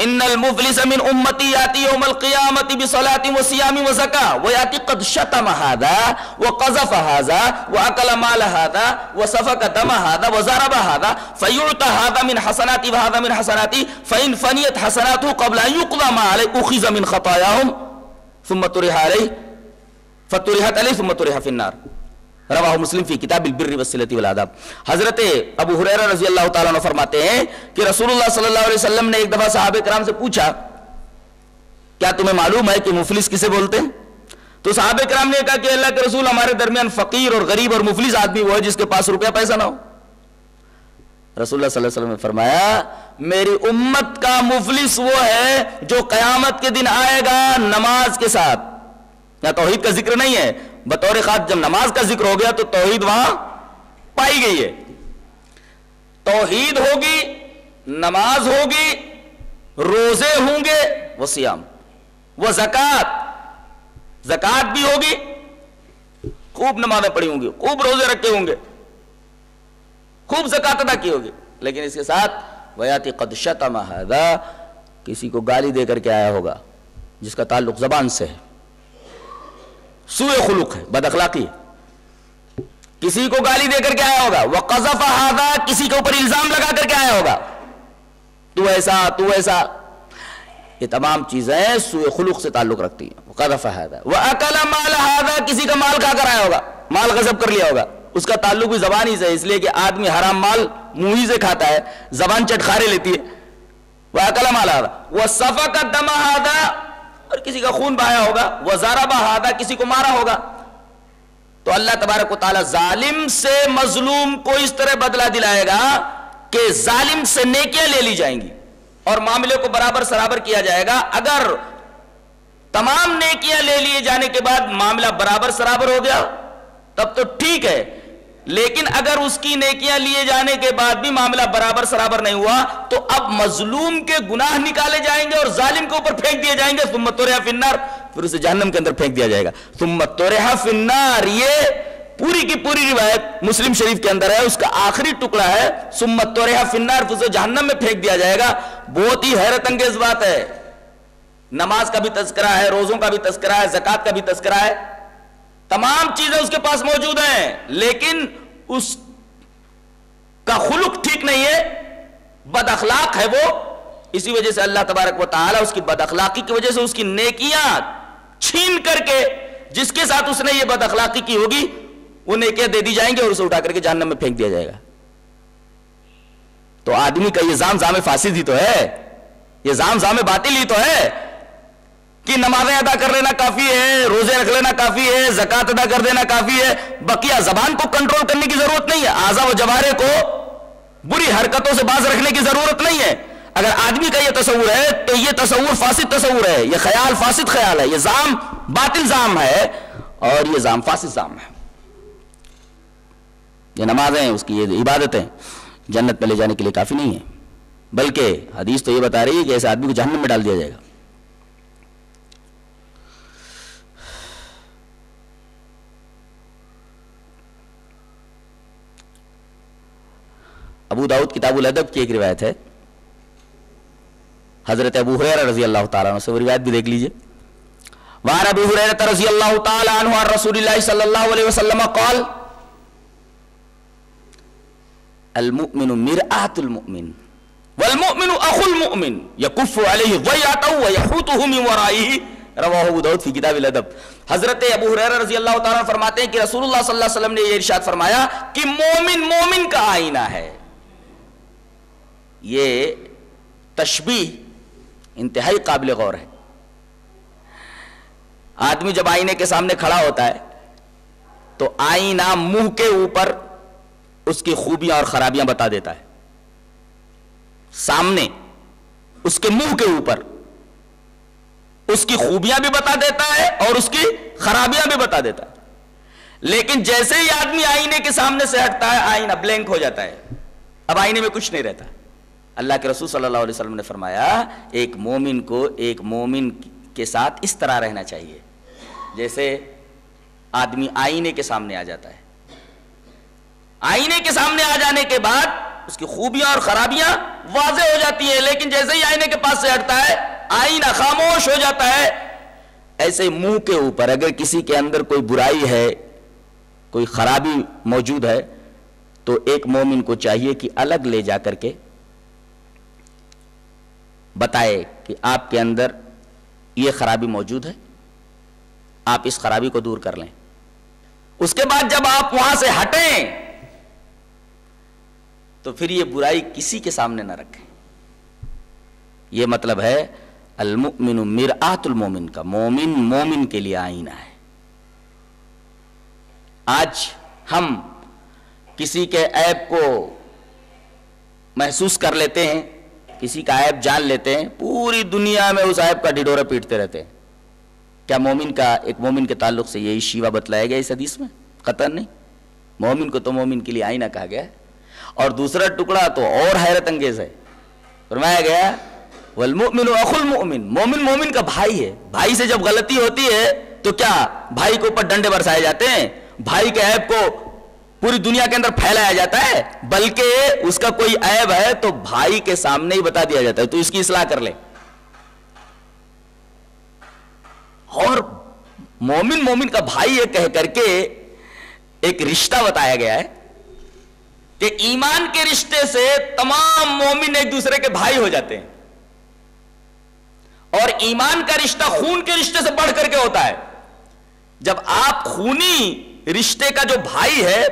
ان المفلس من امتی یاتی یوم القیامت بصلاۃ وصیام وزکاۃ ویاتی قد شتم هذا وقذف هذا واکل مال هذا وسفك دم هذا وضرب هذا فيعطى هذا من حسناتی وهذا من حسناتی فان فنيت حسناته قبل ان يقضى ما عليه اخذ من خطاياهم ثم طرح عليه فطرحت عليه ثم طرح في النار. رواہ مسلم فی کتاب البر والصلۃ والآداب. حضرت ابو ہریرہ رضی اللہ تعالیٰ عنہ فرماتے ہیں کہ رسول اللہ صلی اللہ علیہ وسلم نے ایک دفعہ صحابہ کرام سے پوچھا کیا تمہیں معلوم ہے کہ مفلس کسے بولتے ہیں؟ تو صحابہ کرام نے کہا کہ اللہ کے رسول ہمارے درمیان فقیر اور غریب اور مفلس آدمی وہ ہے جس کے پاس روپیہ پیسہ نہ ہو. رسول اللہ صلی اللہ علیہ وسلم نے فرمایا میری امت کا مفلس وہ ہے جو قیامت کے دن آئے گا نماز کے ساتھ. یہاں توحید کا ذکر نہیں ہے، بطور خاص جب نماز کا ذکر ہو گیا تو توحید وہاں پائی گئی ہے. توحید ہوگی، نماز ہوگی، روزے ہوں گے، وہ سیام، وہ زکوٰۃ بھی ہوگی، خوب نمازیں پڑھی ہوں گی، خوب روزے رکھے ہوں گے، خوب زکوٰۃ ادا کی ہوگی. لیکن اس کے ساتھ ویاتی قد شتم ھذا، کسی کو گالی دے کر کے آیا ہوگا جس کا تعلق زبان سے ہے، سوء خلق ہے، بد اخلاقی ہے، کسی کو گالی دے کر کے آیا ہوگا. وقذف ھذا، کسی کے اوپر الزام لگا کر کے آیا ہوگا تو ایسا تو ایسا. یہ تمام چیزیں سوء خلق سے تعلق رکھتی ہیں. وقذف ھذا واکل مال ھذا، کسی کا مال کھا کر آیا ہوگا، مال غصب کر لیا ہوگا، اس کا تعلق بھی زبان ہی سے، اس لیے کہ آدمی حرام مال منہ ہی سے کھاتا ہے، زبان چٹخارے لیتی ہے. واکل مال ھذا وسفک دم ھذا، اور کسی کا خون بہایا ہوگا. وضرب ھذا، کسی کو مارا ہوگا. تو اللہ تبارک و تعالی ظالم سے مظلوم کو اس طرح بدلہ دلائے گا کہ ظالم سے نیکیاں لے لی جائیں گی اور معاملے کو برابر سرابر کیا جائے گا. اگر تمام نیکیاں لے لیے جانے کے بعد معاملہ برابر سرابر ہو گیا تب تو ٹھیک ہے، لیکن اگر اس کی نیکیاں لیے جانے کے بعد بھی معاملہ برابر سرابر نہیں ہوا تو اب مظلوم کے گناہ نکالے جائیں گے اور ظالم کے اوپر پھینک دیے جائیں گے. ثم طرح فی النار، پھر اسے جہنم کے اندر پھینک دیا جائے گا. ثم طرح فی النار، یہ پوری کی پوری روایت مسلم شریف کے اندر ہے، اس کا آخری ٹکڑا ہے ثم طرح فی النار، پھر اسے جہنم میں پھینک دیا جائے گا. بہت ہی حیرت انگیز بات ہے. نماز کا بھی تذکرہ ہے، روزوں کا بھی تذکرہ ہے، زکوٰۃ کا بھی تذکرہ ہے، تمام چیزیں اس کے پاس موجود ہیں، لیکن اس کا خلق ٹھیک نہیں ہے، بد اخلاق ہے وہ. اسی وجہ سے اللہ تبارک و تعالی اس کی بد اخلاقی کی وجہ سے اس کی نیکیاں چھین کر کے جس کے ساتھ اس نے یہ بد اخلاقی کی ہوگی وہ نیکیاں دے دی جائیں گے اور اسے اٹھا کر کے جہنم میں پھینک دیا جائے گا. تو آدمی کا یہ زام فاسد ہی تو ہے، یہ زام باطل ہی تو ہے کہ نمازیں ادا کر لینا کافی ہے، روزے رکھ لینا کافی ہے، زکوٰۃ ادا کر دینا کافی ہے، بقیہ زبان کو کنٹرول کرنے کی ضرورت نہیں ہے، اعضاء و جوارح کو بری حرکتوں سے باز رکھنے کی ضرورت نہیں ہے. اگر آدمی کا یہ تصور ہے تو یہ تصور فاسد تصور ہے، یہ خیال فاسد خیال ہے، یہ زام باطل زام ہے اور یہ زام فاسد زام ہے. یہ نمازیں، اس کی یہ عبادتیں جنت میں لے جانے کے لیے کافی نہیں ہیں، بلکہ حدیث تو یہ بتا رہی ہے کہ ایسے آدمی کو جہنم میں ڈال دیا جائے گا. ابو داؤد کتاب الادب کی ایک روایت ہے، حضرت ابو ہریرہ رضی اللہ تعالیٰ عنہ سے وہ روایت بھی دیکھ لیجئے. وعن ابی ہریرہ رضی اللہ تعالیٰ عنہ عن رسول اللہ صلی اللہ علیہ وسلم قال المؤمن مرآة المؤمن والمؤمن اخو المؤمن يكف عليه ضيعته ويحوطه من ورائه. رواہ ابو داؤد فی کتاب الادب. حضرت ابو ہریرہ رضی اللہ تعالیٰ عنہ فرماتے ہیں کہ رسول اللہ صلی اللہ علیہ وسلم نے یہ ارشاد فرمایا کہ مومن کا آئینہ ہے. یہ تشبیہ انتہائی قابل غور ہے. آدمی جب آئینے کے سامنے کھڑا ہوتا ہے تو آئینہ منہ کے اوپر اس کی خوبیاں اور خرابیاں بتا دیتا ہے. سامنے اس کے منہ کے اوپر اس کی خوبیاں بھی بتا دیتا ہے اور اس کی خرابیاں بھی بتا دیتا ہے. لیکن جیسے ہی آدمی آئینے کے سامنے سے ہٹتا ہے آئینہ بلینک ہو جاتا ہے، اب آئینے میں کچھ نہیں رہتا. اللہ کے رسول صلی اللہ علیہ وسلم نے فرمایا ایک مومن کو ایک مومن کے ساتھ اس طرح رہنا چاہیے جیسے آدمی آئینے کے سامنے آ جاتا ہے. آئینے کے سامنے آ جانے کے بعد اس کی خوبیاں اور خرابیاں واضح ہو جاتی ہیں، لیکن جیسے ہی آئینے کے پاس سے ہٹتا ہے آئینہ خاموش ہو جاتا ہے. ایسے منہ کے اوپر اگر کسی کے اندر کوئی برائی ہے، کوئی خرابی موجود ہے، تو ایک مومن کو چاہیے کہ الگ لے جا کر کے بتائے کہ آپ کے اندر یہ خرابی موجود ہے، آپ اس خرابی کو دور کر لیں. اس کے بعد جب آپ وہاں سے ہٹیں تو پھر یہ برائی کسی کے سامنے نہ رکھیں. یہ مطلب ہے المؤمن مرآت المومن کا، مومن مومن کے لیے آئینہ ہے. آج ہم کسی کے عیب کو محسوس کر لیتے ہیں، کسی کا عیب جان لیتے ہیں، پوری دنیا میں اس عیب کا ڈھڈورا پیٹتے رہتے ہیں. کیا مومن کا، ایک مومن کے تعلق سے یہی شیوہ بتلایا گیا اس حدیث میں؟ قطعاً نہیں. مومن کو تو مومن کے لیے آئینہ کہا گیا ہے. اور دوسرا ٹکڑا تو اور حیرت انگیز ہے، فرمایا گیا والمؤمن اخو المؤمن، مومن مومن کا بھائی ہے. بھائی سے جب غلطی ہوتی ہے تو کیا بھائی کے اوپر ڈنڈے برسائے جاتے ہیں، بھائی کے عیب کو پوری دنیا کے اندر پھیلایا جاتا ہے؟ بلکہ اس کا کوئی عیب ہے تو بھائی کے سامنے ہی بتا دیا جاتا ہے تو اس کی اصلاح کر لے. اور مومن مومن کا بھائی یہ کہہ کر کے ایک رشتہ بتایا گیا ہے کہ ایمان کے رشتے سے تمام مومن ایک دوسرے کے بھائی ہو جاتے ہیں. اور ایمان کا رشتہ خون کے رشتے سے بڑھ کر کے ہوتا ہے. جب آپ خونی رشتے کا جو بھائی ہے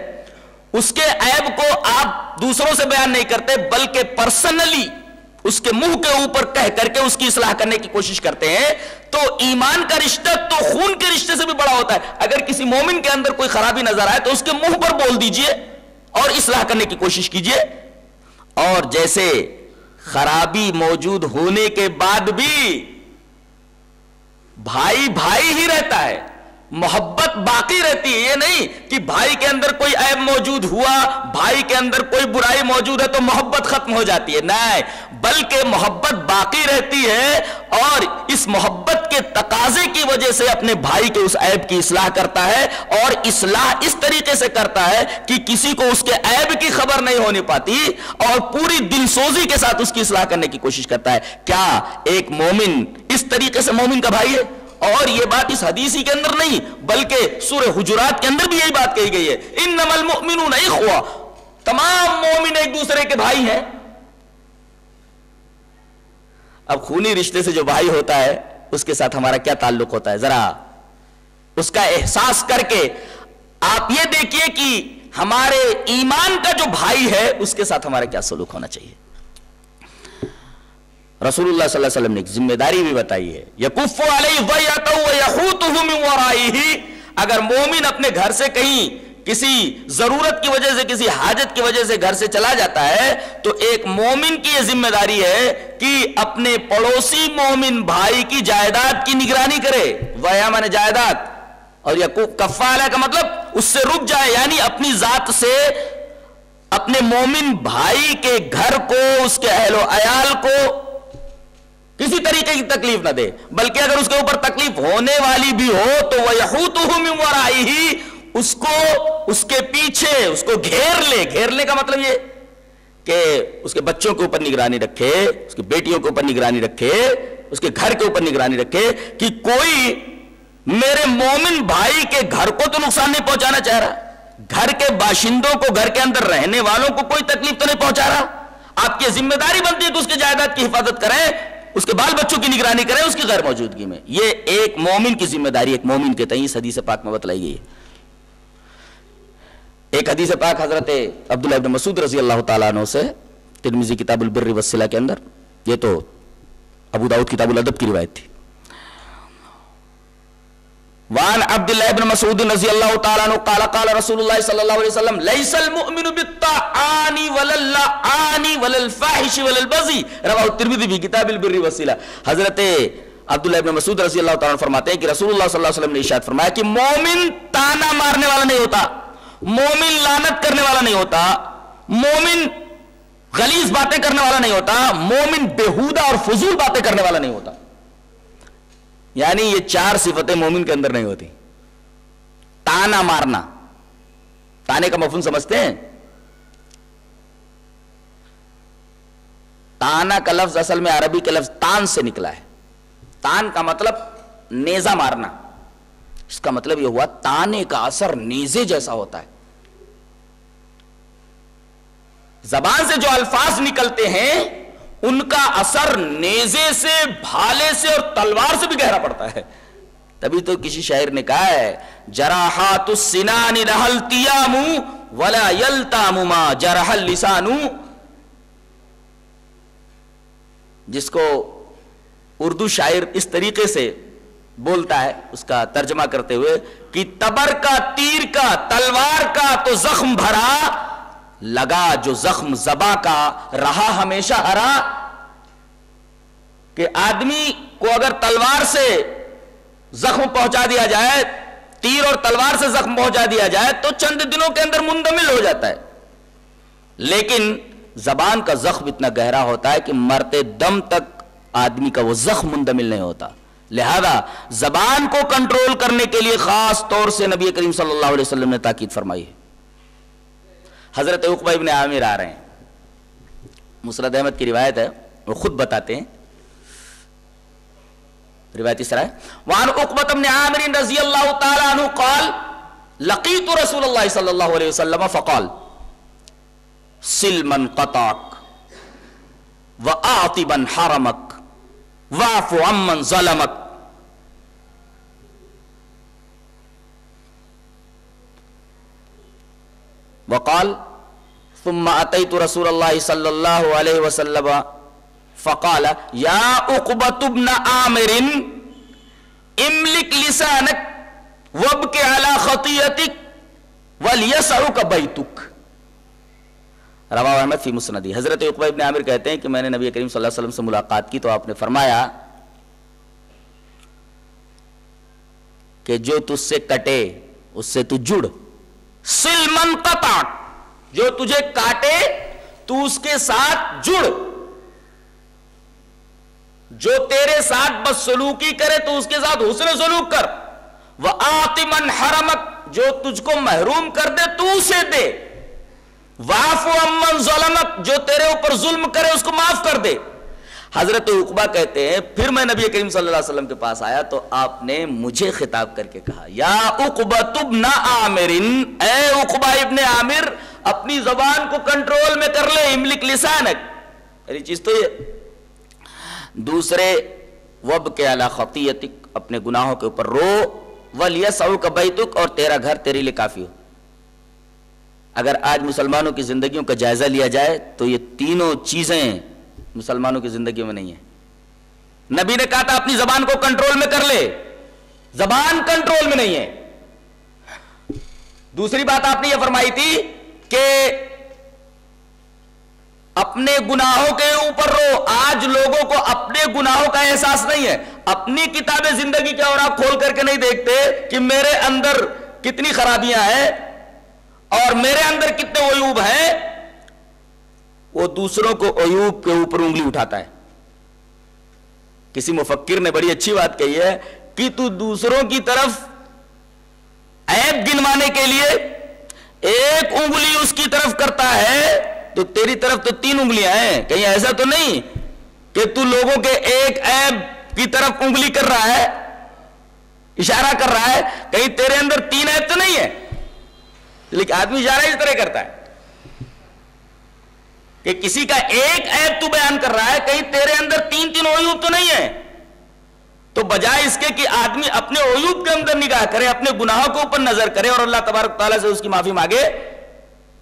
اس کے عیب کو آپ دوسروں سے بیان نہیں کرتے بلکہ پرسنلی اس کے منہ کے اوپر کہہ کر کے اس کی اصلاح کرنے کی کوشش کرتے ہیں، تو ایمان کا رشتہ تو خون کے رشتے سے بھی بڑا ہوتا ہے. اگر کسی مومن کے اندر کوئی خرابی نظر آئے تو اس کے منہ پر بول دیجئے اور اصلاح کرنے کی کوشش کیجئے. اور جیسے خرابی موجود ہونے کے بعد بھی بھائی بھائی ہی رہتا ہے، محبت باقی رہتی ہے. یہ نہیں کہ بھائی کے اندر کوئی عیب موجود ہوا، بھائی کے اندر کوئی برائی موجود ہے تو محبت ختم ہو جاتی ہے، نہیں، بلکہ محبت باقی رہتی ہے. اور اس محبت کے تقاضے کی وجہ سے اپنے بھائی کے اس عیب کی اصلاح کرتا ہے، اور اصلاح اس طریقے سے کرتا ہے کہ کسی کو اس کے عیب کی خبر نہیں ہونے پاتی اور پوری دل سوزی کے ساتھ اس کی اصلاح کرنے کی کوشش کرتا ہے. کیا ایک مومن اس طریقے سے مومن کا بھائی ہے؟ اور یہ بات اس حدیثی کے اندر نہیں بلکہ سورہ حجرات کے اندر بھی یہی بات کہی گئی ہے، انما المؤمنون اخوہ، تمام مومن ایک دوسرے کے بھائی ہیں. اب خونی رشتے سے جو بھائی ہوتا ہے اس کے ساتھ ہمارا کیا تعلق ہوتا ہے، ذرا اس کا احساس کر کے آپ یہ دیکھیے کہ ہمارے ایمان کا جو بھائی ہے اس کے ساتھ ہمارا کیا سلوک ہونا چاہیے. رسول اللہ صلی اللہ علیہ وسلم نے ایک ذمہ داری بھی بتائی ہے، یکف علیہ ضیعتہ ویحوطہ من ورائہ. اگر مومن اپنے گھر سے کہیں کسی ضرورت کی وجہ سے، کسی حاجت کی وجہ سے گھر سے چلا جاتا ہے تو ایک مومن کی یہ ذمہ داری ہے کہ اپنے پڑوسی مومن بھائی کی جائیداد کی نگرانی کرے. ویا مانے جائیداد، اور کفہ علیہ کا مطلب اس سے رک جائے، یعنی اپنی ذات سے اپنے مومن بھائی کے گھر کو، اس کے اہل و عیال کو کسی طریقے کی تکلیف نہ دے، بلکہ اگر اس کے اوپر تکلیف ہونے والی بھی ہو تو وَيَحُوطُهُ مِنْ وَرَائِهِ، اس کو اس کے پیچھے اس کو گھیر لے. گھیرنے کا مطلب یہ کہ اس کے بچوں کے اوپر نگرانی رکھے، اس کی بیٹیوں کے اوپر نگرانی رکھے، اس کے گھر کے اوپر نگرانی رکھے کہ کوئی میرے مومن بھائی کے گھر کو تو نقصان نہیں پہنچانا چاہ رہا، گھر کے باشندوں کو، گھر کے اندر رہنے والوں کو کوئی تکلیف تو نہیں پہنچا رہا. آپ کی ذمہ داری بنتی ہے کہ اس کی جائیداد کی حفاظت کریں، اس کے بال بچوں کی نگرانی کریں اس کی غیر موجودگی میں. یہ ایک مومن کی ذمہ داری ایک مومن کے تئیں اس حدیث پاک میں بتلائی گئی ہے. ایک حدیث پاک حضرت عبداللہ ابن مسعود رضی اللہ تعالیٰ عنہ سے ترمذی کتاب البر والصلہ کے اندر، یہ تو ابو داؤد کتاب الادب کی روایت تھی. وعن عبداللہ ابن مسعود رضی اللہ تعالیٰ عنہ قال قال رسول اللہ صلی اللہ علیہ وسلم لیس المؤمن بالطعان ولا اللعان ولا الفاحش ولا البذی رواہ الترمذی فی کتاب البر والصلہ. حضرت عبداللہ ابن مسعود رضی اللہ تعالیٰ عنہ فرماتے ہیں کہ رسول اللہ صلی اللہ علیہ وسلم نے ارشاد فرمایا کہ مومن تانا مارنے والا نہیں ہوتا، مومن لعنت کرنے والا نہیں ہوتا، مومن غلیظ باتیں کرنے والا نہیں ہوتا، مومن بےہودہ اور فضول باتیں کرنے والا نہیں ہوتا. یعنی یہ 4 صفتیں مومن کے اندر نہیں ہوتی. تانا مارنا, تانے کا مفہوم سمجھتے ہیں؟ تانا کا لفظ اصل میں عربی کے لفظ تان سے نکلا ہے. تان کا مطلب نیزہ مارنا. اس کا مطلب یہ ہوا تانے کا اثر نیزے جیسا ہوتا ہے. زبان سے جو الفاظ نکلتے ہیں ان کا اثر نیزے سے, بھالے سے اور تلوار سے بھی گہرا پڑتا ہے. تبھی تو کسی شاعر نے کہا ہے جراحات السنان لها التیام ولا یلتام ما جرح اللسان. جس کو اردو شاعر اس طریقے سے بولتا ہے, اس کا ترجمہ کرتے ہوئے کہ تبر کا, تیر کا, تلوار کا تو زخم بھرا, لگا جو زخم زباں کا رہا ہمیشہ ہرا. کہ آدمی کو اگر تلوار سے زخم پہنچا دیا جائے, تیر اور تلوار سے زخم پہنچا دیا جائے تو چند دنوں کے اندر مندمل ہو جاتا ہے, لیکن زبان کا زخم اتنا گہرا ہوتا ہے کہ مرتے دم تک آدمی کا وہ زخم مندمل نہیں ہوتا. لہذا زبان کو کنٹرول کرنے کے لیے خاص طور سے نبی کریم صلی اللہ علیہ وسلم نے تاکید فرمائی ہے. حضرت عقبہ ابن عامر آ رہے ہیں, مسند احمد کی روایت ہے, وہ خود بتاتے ہیں. روایت اس طرح ہے, وعن عقبہ ابن عامر رضی اللہ تعالی عنہ قال لقیت رسول اللہ صلی اللہ علیہ وسلم فقال سل من قطعک واعط من حرمک واعف عمن ظلمک. وقال ثم اتيت رسول الله صلى الله عليه وسلم فقال يا عقبة بن عامر املك لسانك وابك على خطيئتك وليسعك بيتك. رواه احمد فی مسندی. حضرت عقبہ ابن عامر کہتے ہیں کہ میں نے نبی کریم صلی اللہ علیہ وسلم سے ملاقات کی تو آپ نے فرمایا کہ جو تجھ سے کٹے اس سے تو جڑ. سل من قطعک, جو تجھے کاٹے تو اس کے ساتھ جڑ, جو تیرے ساتھ بدسلوکی کرے تو اس کے ساتھ حسن سلوک کر. وآت من حرمک, جو تجھ کو محروم کر دے تو اسے دے. واعف عمن ظلمک, جو تیرے اوپر ظلم کرے اس کو معاف کر دے. حضرت عقبہ کہتے ہیں پھر میں نبی کریم صلی اللہ علیہ وسلم کے پاس آیا تو آپ نے مجھے خطاب کر کے کہا یا عقبہ ابن عامر, اے عقبہ ابن عامر اپنی زبان کو کنٹرول میں کر لے. املک لسانک, پہلی چیز تو یہ. دوسرے وب کے علی خطیئتک, اپنے گناہوں کے اوپر رو. ولیسعک بیتک, اور تیرا گھر تیرے لیے کافی ہو. اگر آج مسلمانوں کی زندگیوں کا جائزہ لیا جائے تو یہ تینوں چیزیں مسلمانوں کی زندگیوں میں نہیں ہیں. نبی نے کہا تھا اپنی زبان کو کنٹرول میں کر لے, زبان کنٹرول میں نہیں ہے. دوسری بات آپ نے یہ فرمائی تھی کہ اپنے گناہوں کے اوپر رو. آج لوگوں کو اپنے گناہوں کا احساس نہیں ہے. اپنی کتاب زندگی کے اوراق کھول کر کے نہیں دیکھتے کہ میرے اندر کتنی خرابیاں ہیں اور میرے اندر کتنے عیوب ہیں. وہ دوسروں کو عیوب کے اوپر انگلی اٹھاتا ہے. کسی مفکر نے بڑی اچھی بات کہی ہے کہ تو دوسروں کی طرف عیب گنوانے کے لیے ایک انگلی اس کی طرف کرتا ہے تو تیری طرف تو 3 انگلیاں ہیں. کہیں ایسا تو نہیں کہ تو لوگوں کے ایک عیب کی طرف انگلی کر رہا ہے, اشارہ کر رہا ہے, کہیں تیرے اندر 3 عیب تو نہیں ہے. لیکن آدمی اشارہ اس طرح کرتا ہے کہ کسی کا ایک عیب تو بیان کر رہا ہے, کہیں تیرے اندر 3 عیوب تو نہیں ہے. تو بجائے اس کے کہ آدمی اپنے عیوب کے اندر نگاہ کرے, اپنے گناہوں کے اوپر نظر کرے اور اللہ تبارک تعالیٰ سے اس کی معافی مانگے,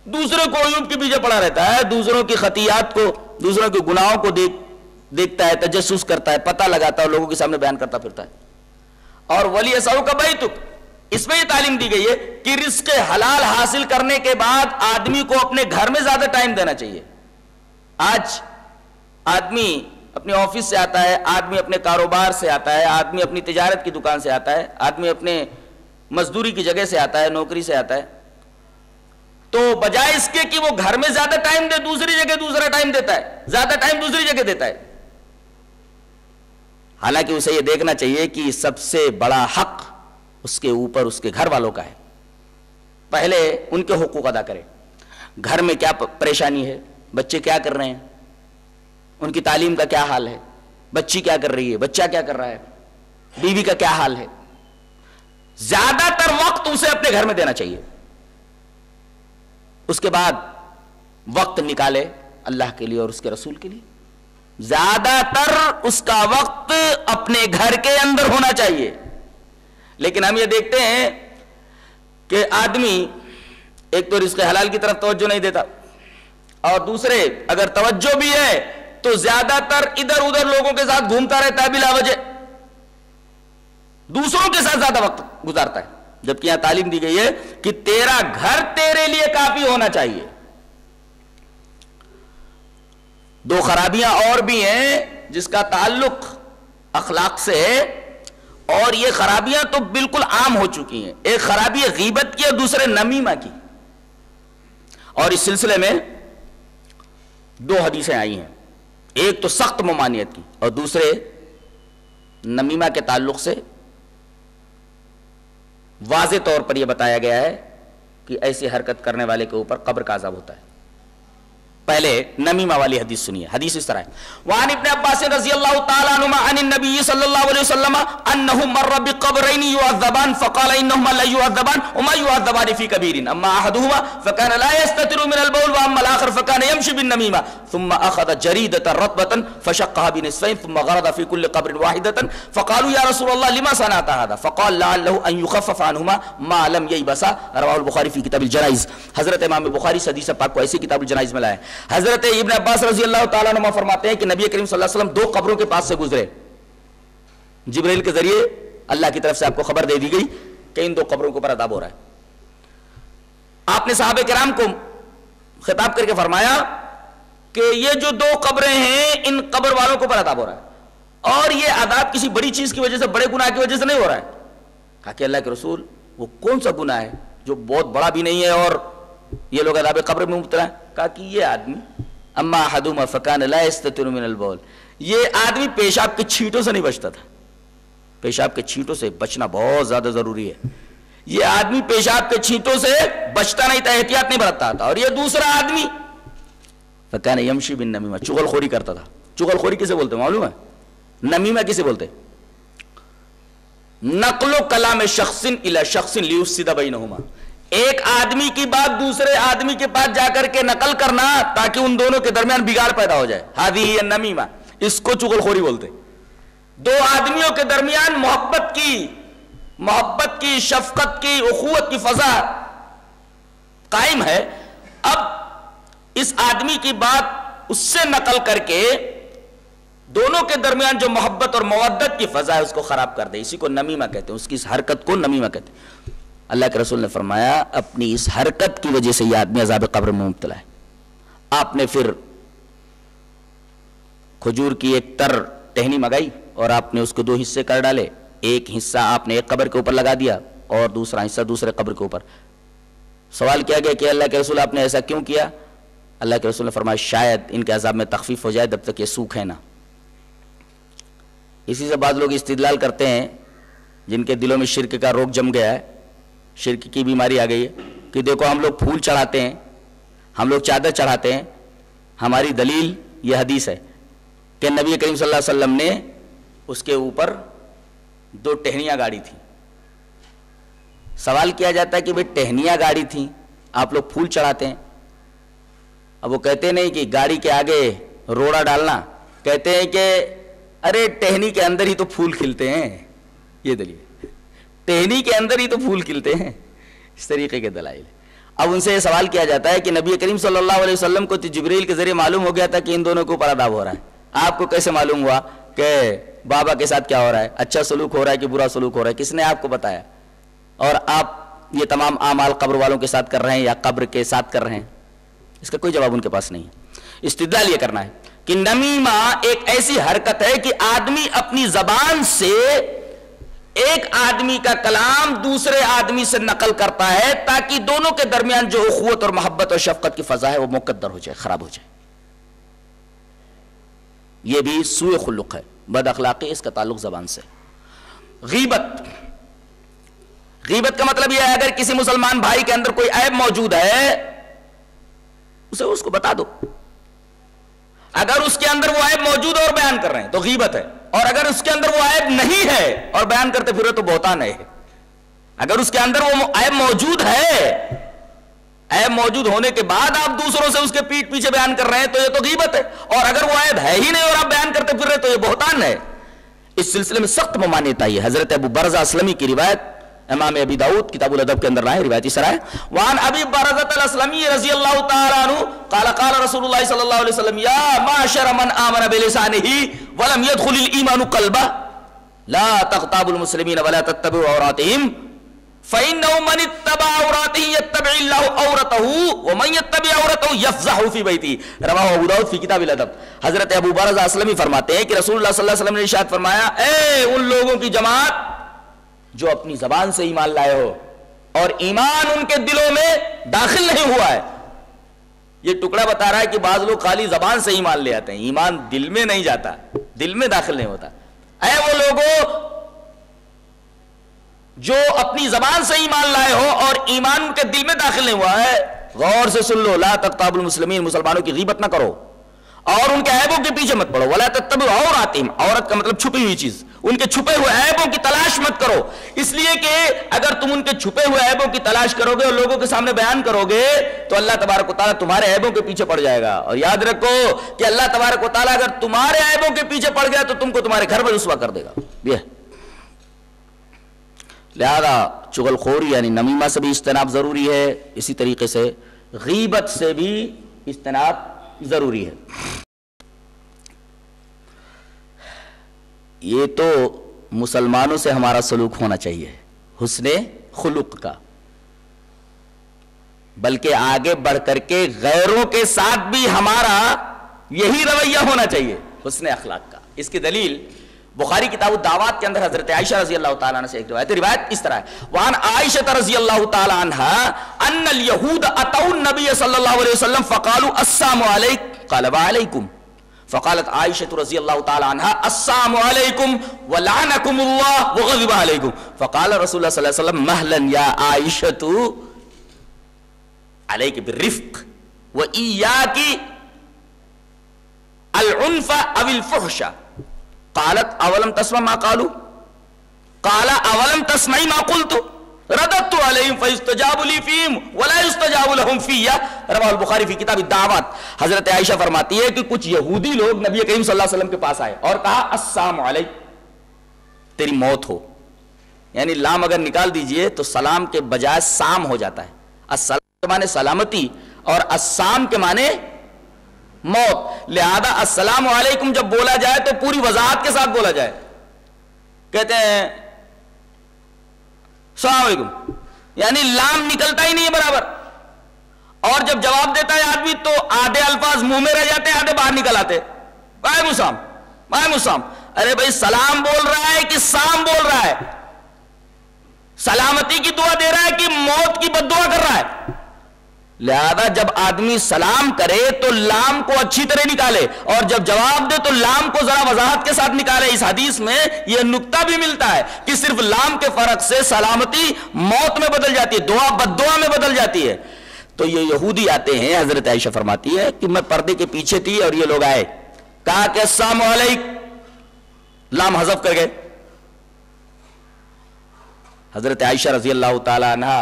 دوسروں کو عیوب کے پیچھے پڑا رہتا ہے. دوسروں کی خطیات کو, دوسروں کے گناہوں کو دیکھتا ہے, تجسس کرتا ہے, پتہ لگاتا ہے, لوگوں کے سامنے بیان کرتا پھرتا ہے. اور ولیسعک بیتک, اس میں یہ تعلیم دی گئی ہے کہ رزق حلال حاصل کرنے کے بعد آدمی کو اپنے گھر میں زیادہ ٹائم دینا چاہیے. آج آدمی اپنے آفس سے آتا ہے, آدمی اپنے کاروبار سے آتا ہے, آدمی اپنی تجارت کی دکان سے آتا ہے, آدمی اپنے مزدوری کی جگہ سے آتا ہے, نوکری سے آتا ہے. تو بجائے اس کے کہ وہ گھر میں زیادہ ٹائم دے, دوسری جگہ دوسرا ٹائم دیتا ہے, زیادہ ٹائم دوسری جگہ دیتا ہے. حالانکہ اسے یہ دیکھنا چاہیے کہ سب سے بڑا حق اس کے اوپر اس کے گھر والوں کا ہے. پہلے ان کے حقوق ادا کرے. گھر میں کیا پریشانی ہے, بچے کیا کر رہے ہیں, ان کی تعلیم کا کیا حال ہے, بچی کیا کر رہی ہے, بچہ کیا کر رہا ہے, بیوی کا کیا حال ہے. زیادہ تر وقت اسے اپنے گھر میں دینا چاہیے. اس کے بعد وقت نکالے اللہ کے لیے اور اس کے رسول کے لیے. زیادہ تر اس کا وقت اپنے گھر کے اندر ہونا چاہیے. لیکن ہم یہ دیکھتے ہیں کہ آدمی ایک تو رزق حلال کی طرف توجہ نہیں دیتا, اور دوسرے اگر توجہ بھی ہے تو زیادہ تر ادھر ادھر لوگوں کے ساتھ گھومتا رہتا ہے بلا وجہ, دوسروں کے ساتھ زیادہ وقت گزارتا ہے. جبکہ یہاں تعلیم دی گئی ہے کہ تیرا گھر تیرے لیے کافی ہونا چاہیے. دو خرابیاں اور بھی ہیں جس کا تعلق اخلاق سے ہے, اور یہ خرابیاں تو بالکل عام ہو چکی ہیں. ایک خرابی غیبت کی اور دوسرے نمیمہ کی. اور اس سلسلے میں دو حدیثیں آئی ہیں, ایک تو سخت ممانعت کی اور دوسرے نمیمہ کے تعلق سے واضح طور پر یہ بتایا گیا ہے کہ ایسی حرکت کرنے والے کے اوپر قبر کا عذاب ہوتا ہے. پہلے نمیمہ والی حدیث سنیے. حدیث اس طرح ہے, وعن ابن عباس رضی اللہ تعالی عنہما عن النبی صلی اللہ علیہ وسلم انه مر بقبرين يعذبان فقال انهما لا يعذبان وما يعذبان في كبير اما احدهما فكان لا يستتر من البول واما الاخر فكان يمشي بالنميمه ثم اخذ جريده رطبه فشقها بنصفين ثم غرد في كل قبر واحده فقالوا يا رسول الله لما صنعت هذا فقال لعله ان يخفف عنهما ما لم ييبسا. رواه البخاری في کتاب الجنائز. حضرت امام بخاری حدیث پاک کو ایسی کتاب الجنائز میں لائے. حضرت ابن عباس رضی اللہ تعالیٰ عنہ فرماتے ہیں کہ نبی کریم صلی اللہ علیہ وسلم دو قبروں کے پاس سے گزرے. جبرائیل کے ذریعے اللہ کی طرف سے آپ کو خبر دے دی گئی کہ ان دو قبروں کے اوپر عذاب ہو رہا ہے. آپ نے صحابہ کرام کو خطاب کر کے فرمایا کہ یہ جو دو قبریں ہیں ان قبر والوں کے اوپر عذاب ہو رہا ہے, اور یہ عذاب کسی بڑی چیز کی وجہ سے, بڑے گناہ کی وجہ سے نہیں ہو رہا ہے. کہا کہ اللہ کے رسول وہ کون سا گناہ ہے جو بہت بڑا بھی نہیں ہے اور یہ لوگ عذاب قبر میں مبتلا ہیں؟ کہا کہ یہ آدمی اما احدهما فكان لا يستتر من البول, یہ آدمی پیشاب کے چھینٹوں سے نہیں بچتا تھا. پیشاب کے چھینٹوں سے بچنا بہت زیادہ ضروری ہے. یہ آدمی پیشاب کے چھینٹوں سے بچتا نہیں تھا, احتیاط نہیں برتتا تھا. اور یہ دوسرا آدمی فكان يمشي بالنميمه, چغل خوری کرتا تھا. چغل خوری کسے بولتے معلوم ہے؟ نمیمہ کسے بولتے؟ نقل و کلام شخص الى شخص لیفسد بینہما, ایک آدمی کی بات دوسرے آدمی کے پاس جا کر کے نقل کرنا تاکہ ان دونوں کے درمیان بگاڑ پیدا ہو جائے. ہذہ ہی النمیمہ, اس کو چغل خوری بولتے. دو آدمیوں کے درمیان محبت کی شفقت کی اخوت کی فضا قائم ہے, اب اس آدمی کی بات اس سے نقل کر کے دونوں کے درمیان جو محبت اور مودت کی فضا ہے اس کو خراب کر دے, اسی کو نمیمہ کہتے ہیں, اس کی اس حرکت کو نمیمہ کہتے ہیں. اللہ کے رسول نے فرمایا اپنی اس حرکت کی وجہ سے یہ آدمی عذاب قبر میں مبتلا ہے. آپ نے پھر کھجور کی ایک تر ٹہنی منگائی اور آپ نے اس کو دو حصے کر ڈالے. ایک حصہ آپ نے ایک قبر کے اوپر لگا دیا اور دوسرا حصہ دوسرے قبر کے اوپر. سوال کیا گیا کہ اللہ کے رسول آپ نے ایسا کیوں کیا؟ اللہ کے رسول نے فرمایا شاید ان کے عذاب میں تخفیف ہو جائے جب تک یہ سوکھ ہے نا. اسی سے بعض لوگ استدلال کرتے ہیں جن کے دلوں میں شرک کا روگ جم گیا ہے, شرک کی بیماری آ گئی ہے, کہ دیکھو ہم لوگ پھول چڑھاتے ہیں, ہم لوگ چادر چڑھاتے ہیں, ہماری دلیل یہ حدیث ہے کہ نبی کریم صلی اللہ علیہ وسلم نے اس کے اوپر دو ٹہنیاں گاڑی تھیں. سوال کیا جاتا ہے کہ بھئی ٹہنیاں گاڑی تھیں, آپ لوگ پھول چڑھاتے ہیں. اب وہ کہتے نہیں کہ گاڑی کے آگے روڑا ڈالنا, کہتے ہیں کہ ارے ٹہنی کے اندر ہی تو پھول کھلتے ہیں. یہ دلیل, ٹہنی کے اندر ہی تو پھول کھلتے ہیں. اس طریقے کے دلائل. اب ان سے یہ سوال کیا جاتا ہے کہ نبی کریم صلی اللہ علیہ وسلم کو جبریل کے ذریعے معلوم ہو گیا تھا کہ ان دونوں کو اوپر عذاب ہو رہا ہے, آپ کو کیسے معلوم ہوا کہ بابا کے ساتھ کیا ہو رہا ہے, اچھا سلوک ہو رہا ہے کہ برا سلوک ہو رہا ہے؟ کس نے آپ کو بتایا؟ اور آپ یہ تمام اعمال قبر والوں کے ساتھ کر رہے ہیں یا قبر کے ساتھ کر رہے ہیں؟ اس کا کوئی جواب ان کے پاس نہیں ہے. استدلال یہ کرنا ہے کہ نمیمہ ایک ایسی حرکت ہے کہ آدمی اپنی زبان سے ایک آدمی کا کلام دوسرے آدمی سے نقل کرتا ہے تاکہ دونوں کے درمیان جو اخوت اور محبت اور شفقت کی فضا ہے وہ مقدر ہو جائے, خراب ہو جائے. یہ بھی سوء خلق ہے, بد اخلاقی اس کا تعلق زبان سے. غیبت کا مطلب یہ ہے اگر کسی مسلمان بھائی کے اندر کوئی عیب موجود ہے اس کو بتا دو. اگر اس کے اندر وہ عیب موجود ہے اور بیان کر رہے ہیں تو غیبت ہے, اور اگر اس کے اندر وہ عیب نہیں ہے اور بیان کرتے پھر تو بہتان ہے. اگر اس کے اندر وہ عیب موجود ہے, عیب موجود ہونے کے بعد آپ دوسروں سے اس کے پیٹھ پیچھے بیان کر رہے ہیں تو یہ تو غیبت ہے, اور اگر وہ عیب ہے ہی نہیں اور آپ بیان کرتے پھر رہے تو یہ بہتان ہے. اس سلسلے میں سخت ممانعت آئی ہے. حضرت ابو برزہ اسلمی کی روایت امام ابی داؤد کتاب الادب کے اندر ہے, روایت اس طرح ہے, وعن ابی برزہ الاسلمی رضی اللہ تعالی عنہ قال قال رسول اللہ صلی اللہ علیہ وسلم یا معشر من آمن بلسانه ولم يدخل الایمان قلبه لا تغتابوا المسلمین ولا تتبعوا عوراتهم فإنه من اتبع عورته يتبع الله عورته ومن يتبع عورته يفضح في بيته رواه ابو داؤد في کتاب الادب. حضرت ابو برزہ اسلمی فرماتے ہیں کہ رسول اللہ صلی اللہ علیہ وسلم نے ارشاد فرمایا, اے ان لوگوں کی جماعت جو اپنی زبان سے ایمان لائے ہو اور ایمان ان کے دلوں میں داخل نہیں ہوا ہے. یہ ٹکڑا بتا رہا ہے کہ بعض لوگ خالی زبان سے ایمان لے آتے ہیں, ایمان دل میں نہیں جاتا, دل میں داخل نہیں ہوتا. اے وہ لوگوں جو اپنی زبان سے ایمان لائے ہو اور ایمان ان کے دل میں داخل نہیں ہوا ہے, غور سے سن لو, لا تغتابوا المسلمین, مسلمانوں کی غیبت نہ کرو اور ان کے عیبوں کے پیچھے مت پڑو. ولا تتبعوا عوراتهم, عورت کا مطلب چھپی ہوئی چیز, ان کے چھپے ہوئے عیبوں کی تلاش مت کرو, اس لیے کہ اگر تم ان کے چھپے ہوئے عیبوں کی تلاش کرو گے اور لوگوں کے سامنے بیان کرو گے تو اللہ تبارک و تعالیٰ تمہارے عیبوں کے پیچھے پڑ جائے گا. اور یاد رکھو کہ اللہ تبارک و تعالیٰ اگر تمہارے عیبوں کے پیچھے پڑ گیا تو تم کو تمہارے گھر میں رسوا کر دے گا. لہذا چغل خوری یعنی نمیمہ سے بھی اجتناب ضروری ہے, اسی طریقے سے غیبت سے بھی اجتناب ضروری ہے. یہ تو مسلمانوں سے ہمارا سلوک ہونا چاہیے حسن خلق کا, بلکہ آگے بڑھ کر کے غیروں کے ساتھ بھی ہمارا یہی رویہ ہونا چاہیے حسن اخلاق کا. اس کی دلیل بخاری کتاب الدعوات کے اندر حضرت عائشہ رضی اللہ تعالیٰ عنہ سے ایک روایت اس طرح ہے, وعن عائشہ رضی اللہ تعالیٰ عنہ ان الیہود اتوا النبی صلی اللہ علیہ وسلم فقالوا السلام علیکم قال وعلیکم فقالت عائشة رضی اللہ تعالیٰ عنہ السلام علیکم ولعنکم اللہ وغضب علیکم فقال رسول اللہ صلی اللہ علیہ وسلم مہلا یا عائشة علیک بالرفق وإیاکی العنف او الفحش قالت اولم تسمع ما قالوا قال اولم تسمعی ما قلت رددت علیہم فاستجابوا لی فیہم ولا یستجاب لہم فیہ. رواہ البخاری فی کتاب الدعوات. حضرت عائشہ فرماتی ہے کہ کچھ یہودی لوگ نبی کریم صلی اللہ علیہ وسلم کے پاس آئے اور کہا السلام علیک, تیری موت ہو, یعنی لام اگر نکال دیجئے تو سلام کے بجائے سام ہو جاتا ہے. السلام کے معنی سلامتی اور السام کے معنی موت. لہذا السلام علیکم جب بولا جائے تو پوری وضاحت کے ساتھ بولا جائے. کہتے ہیں السلام علیکم, یعنی لام نکلتا ہی نہیں ہے برابر, اور جب جواب دیتا ہے آدمی تو آدھے الفاظ منہ میں رہ جاتے ہیں, آدھے باہر نکل آتے. وعلیکم السلام, وعلیکم السلام. ارے بھائی سلام بول رہا ہے کہ سام بول رہا ہے؟ سلامتی کی دعا دے رہا ہے کہ موت کی بد دعا کر رہا ہے؟ لہذا جب آدمی سلام کرے تو لام کو اچھی طرح نکالے, اور جب جواب دے تو لام کو ذرا وضاحت کے ساتھ نکالے. اس حدیث میں یہ نکتہ بھی ملتا ہے کہ صرف لام کے فرق سے سلامتی موت میں بدل جاتی ہے, دعا بد دعا میں بدل جاتی ہے. تو یہ یہودی آتے ہیں, حضرت عائشہ فرماتی ہے کہ میں پردے کے پیچھے تھی اور یہ لوگ آئے, کہا کہ السلام علیکم, لام حذف کر گئے. حضرت عائشہ رضی اللہ تعالی عنہ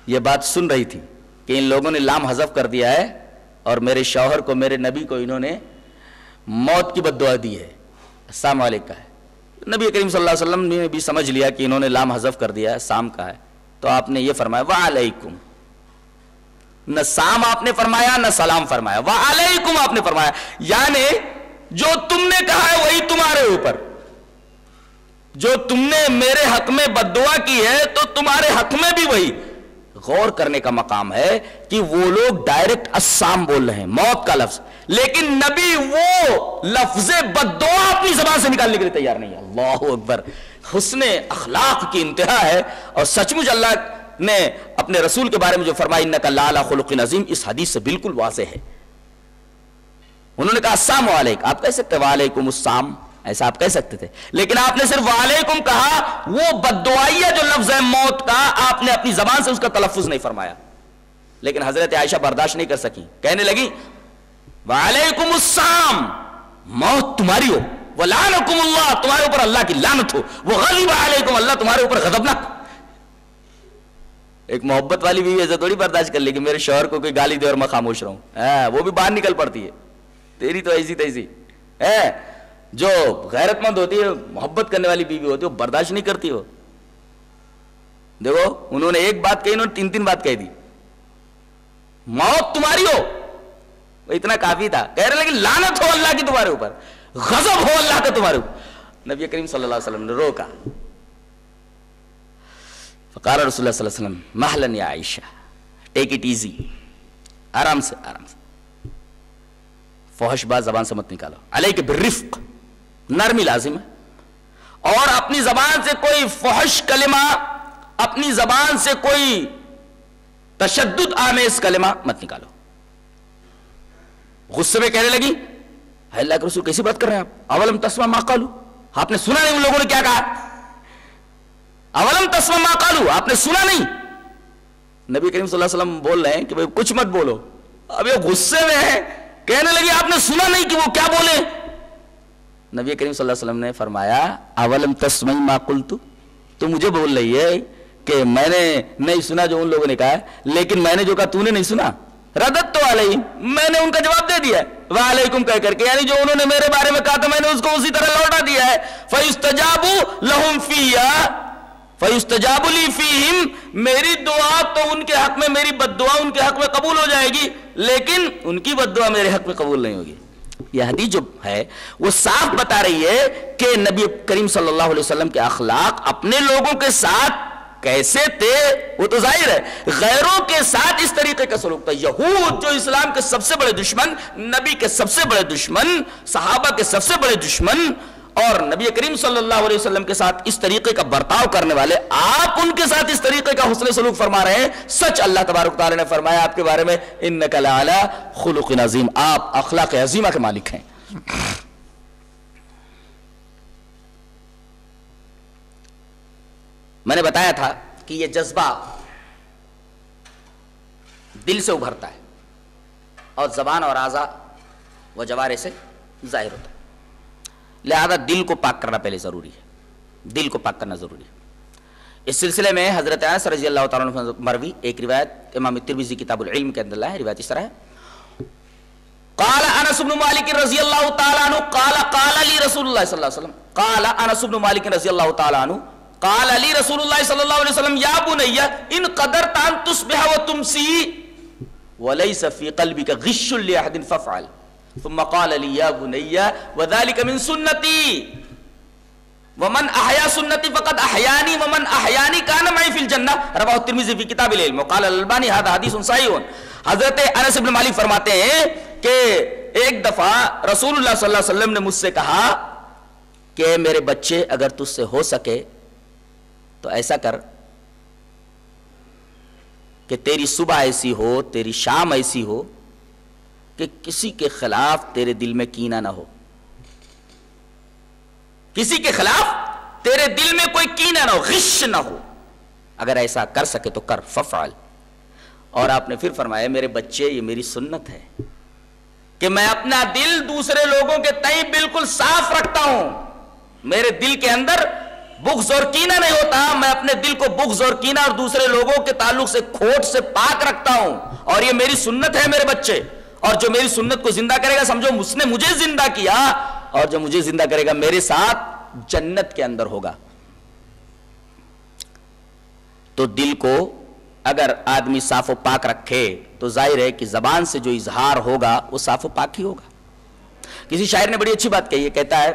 یہ بات سن رہی تھی کہ ان لوگوں نے لام حذف کر دیا ہے اور میرے شوہر کو, میرے نبی کو انہوں نے موت کی بد دعا دی ہے, السلام علیکم کا ہے. نبی کریم صلی اللہ علیہ وسلم نے بھی سمجھ لیا کہ انہوں نے لام حذف کر دیا ہے, سام کا ہے, تو آپ نے یہ فرمایا وعلیکم. نہ سام آپ نے فرمایا نہ سلام فرمایا, وعلیکم آپ نے فرمایا. یعنی جو تم نے کہا ہے وہی تمہارے اوپر, جو تم نے میرے حق میں بد دعا کی ہے تو تمہارے حق میں بھی وہی. غور کرنے کا مقام ہے کہ وہ لوگ ڈائریکٹ السلام بول رہے ہیں, موت کا لفظ, لیکن نبی وہ لفظ بد دعا اپنی زبان سے نکالنے کے لیے تیار نہیں ہے. اللہ اکبر, حسن اخلاق کی انتہا ہے. اور سچ مچ اللہ نے اپنے رسول کے بارے میں جو فرمایا انک لعلی خلق عظیم, اس حدیث سے بالکل واضح ہے. انہوں نے کہا السلام علیکم, آپ کہہ سکتے ہیں وعلیکم السلام, ایسا آپ کہہ سکتے تھے، لیکن آپ نے صرف وعلیکم کہا، وہ بددعائیہ جو لفظ ہے موت کا، آپ نے اپنی زبان سے اس کا تلفظ نہیں فرمایا، لیکن حضرت عائشہ برداشت نہیں کر سکی، کہنے لگی وعلیکم السلام، موت تمہاری ہو، وَلَعَنَكُمُ اللَّهُ، تمہارے اوپر اللہ کی لعنت ہو، وَغَضِبَ عَلَيْكُمْ، اللہ تمہارے اوپر غضبناک۔ ایک محبت والی بیوی ایسا تھوڑی برداشت کر لے کہ میرے شوہر کو کوئی گالی دے اور میں خاموش رہوں، وہ بھی باہر نکل پڑتی ہے، تیری تو ایسی تیسی ہے۔ جو غیرت مند ہوتی ہے، محبت کرنے والی بیوی ہوتی ہے، وہ برداشت نہیں کرتی ہو۔ دیکھو انہوں نے ایک بات کہی، انہوں نے تین بات کہہ دی، موت تمہاری ہو، وہ اتنا کافی تھا، کہہ رہے لیکن لعنت ہو اللہ کی تمہارے اوپر، غضب ہو اللہ کا تمہارے اوپر۔ نبی کریم صلی اللہ علیہ وسلم نے روکا، فقال رسول اللہ صلی اللہ علیہ وسلم مہلا یا عائشہ، ٹیک اٹ ایزی، آرام سے آرام سے، فحش بات زبان سے مت نکالو، علیک بالرفق، نرمی لازم ہے، اور اپنی زبان سے کوئی فحش کلمہ، اپنی زبان سے کوئی تشدد آمیز کلمہ مت نکالو۔ غصے میں کہنے لگی اللہ کے رسول کیسی بات کر رہے ہیں آپ، اولم تسمع ما قالوا، آپ نے سنا نہیں ان لوگوں نے کیا کہا، اولم تسمع ما قالوا، آپ نے سنا نہیں۔ نبی کریم صلی اللہ علیہ وسلم بول رہے ہیں کہ بھئی کچھ مت بولو، اب یہ غصے میں ہے، کہنے لگی آپ نے سنا نہیں کہ وہ کیا بولے۔ نبی کریم صلی اللہ علیہ وسلم نے فرمایا اولم تسمع ما قلت، تو مجھے بول رہی ہے کہ میں نے نہیں سنا جو ان لوگوں نے کہا ہے، لیکن میں نے جو کہا تو نے نہیں سنا، ردت تو علیہم، میں نے ان کا جواب دے دیا ہے وعلیکم کہہ کر کے، یعنی جو انہوں نے میرے بارے میں کہا تھا میں نے اس کو اسی طرح لوٹا دیا ہے۔ فَيُسْتَجَابُ لَهُمْ فِيهَا فَيُسْتَجَابُ لِي فِيهِمْ، میری دعا تو ان کے حق میں، میری بد دعا ان کے حق میں قبول ہو جائے گی، لیکن ان کی بد دعا میرے حق میں قبول نہیں ہوگی۔ یہ حدیث جو ہے وہ صاف بتا رہی ہے کہ نبی کریم صلی اللہ علیہ وسلم کے اخلاق اپنے لوگوں کے ساتھ کیسے تھے، وہ تو ظاہر ہے، غیروں کے ساتھ اس طریقے کا سلوک تھا۔ یہود جو اسلام کے سب سے بڑے دشمن، نبی کے سب سے بڑے دشمن، صحابہ کے سب سے بڑے دشمن، اور نبی کریم صلی اللہ علیہ وسلم کے ساتھ اس طریقے کا برتاؤ کرنے والے، آپ ان کے ساتھ اس طریقے کا حسن سلوک فرما رہے ہیں۔ سچ اللہ تبارک تعالی نے فرمایا آپ کے بارے میں انک لعلی خلق عظیم، آپ اخلاق عظیمہ کے مالک ہیں۔ میں نے بتایا تھا کہ یہ جذبہ دل سے ابھرتا ہے اور زبان اور اعضاء و جوارح سے ظاہر ہوتا ہے، لہذا دل کو پاک کرنا پہلے ضروری ہے، دل کو پاک کرنا ضروری ہے۔ اس سلسلے میں حضرت انس رضی اللہ تعالیٰ عنہ مروی ایک روایت امام ترمذی کتاب العلم کے اندر ہے، روایت اس طرح ہے، قال انس بن مالک رضی اللہ تعالیٰ عنہ قال لی رسول اللہ صلی اللہ علیہ وسلم، قال انس بن مالک رضی اللہ تعالیٰ عنہ قال علی رسول اللہ صلی اللہ علیہ وسلم یا بنی ان قدرت ان تصبح وتمسی وليس في قلبك غش لأحد فافعل ثم قال لي يا بني وذلك من سنتي ومن احیا سنتی فقد احیانی ومن احیانی کان معی فی الجنہ، رواه الترمذی فی کتاب العلم وقال الالبانی هذا حدیث صحیح۔ حضرت انس بن مالک فرماتے ہیں کہ ایک دفعہ رسول اللہ صلی اللہ علیہ وسلم نے مجھ سے کہا کہ میرے بچے اگر تجھ سے ہو سکے تو ایسا کر کہ تیری صبح ایسی ہو، تیری شام ایسی ہو کہ کسی کے خلاف تیرے دل میں کینہ نہ ہو، کسی کے خلاف تیرے دل میں کوئی کینہ نہ ہو، غش نہ ہو، اگر ایسا کر سکے تو کر، ففعل۔ اور آپ نے پھر فرمایا میرے بچے یہ میری سنت ہے کہ میں اپنا دل دوسرے لوگوں کے تئیں بالکل صاف رکھتا ہوں، میرے دل کے اندر بغض اور کینہ نہیں ہوتا، میں اپنے دل کو بغض اور کینہ اور دوسرے لوگوں کے تعلق سے کھوٹ سے پاک رکھتا ہوں، اور یہ میری سنت ہے میرے بچے، اور جو میری سنت کو زندہ کرے گا سمجھو اس نے مجھے زندہ کیا، اور جو مجھے زندہ کرے گا میرے ساتھ جنت کے اندر ہوگا۔ تو دل کو اگر آدمی صاف و پاک رکھے تو ظاہر ہے کہ زبان سے جو اظہار ہوگا وہ صاف و پاک ہی ہوگا۔ کسی شاعر نے بڑی اچھی بات کہی ہے، کہتا ہے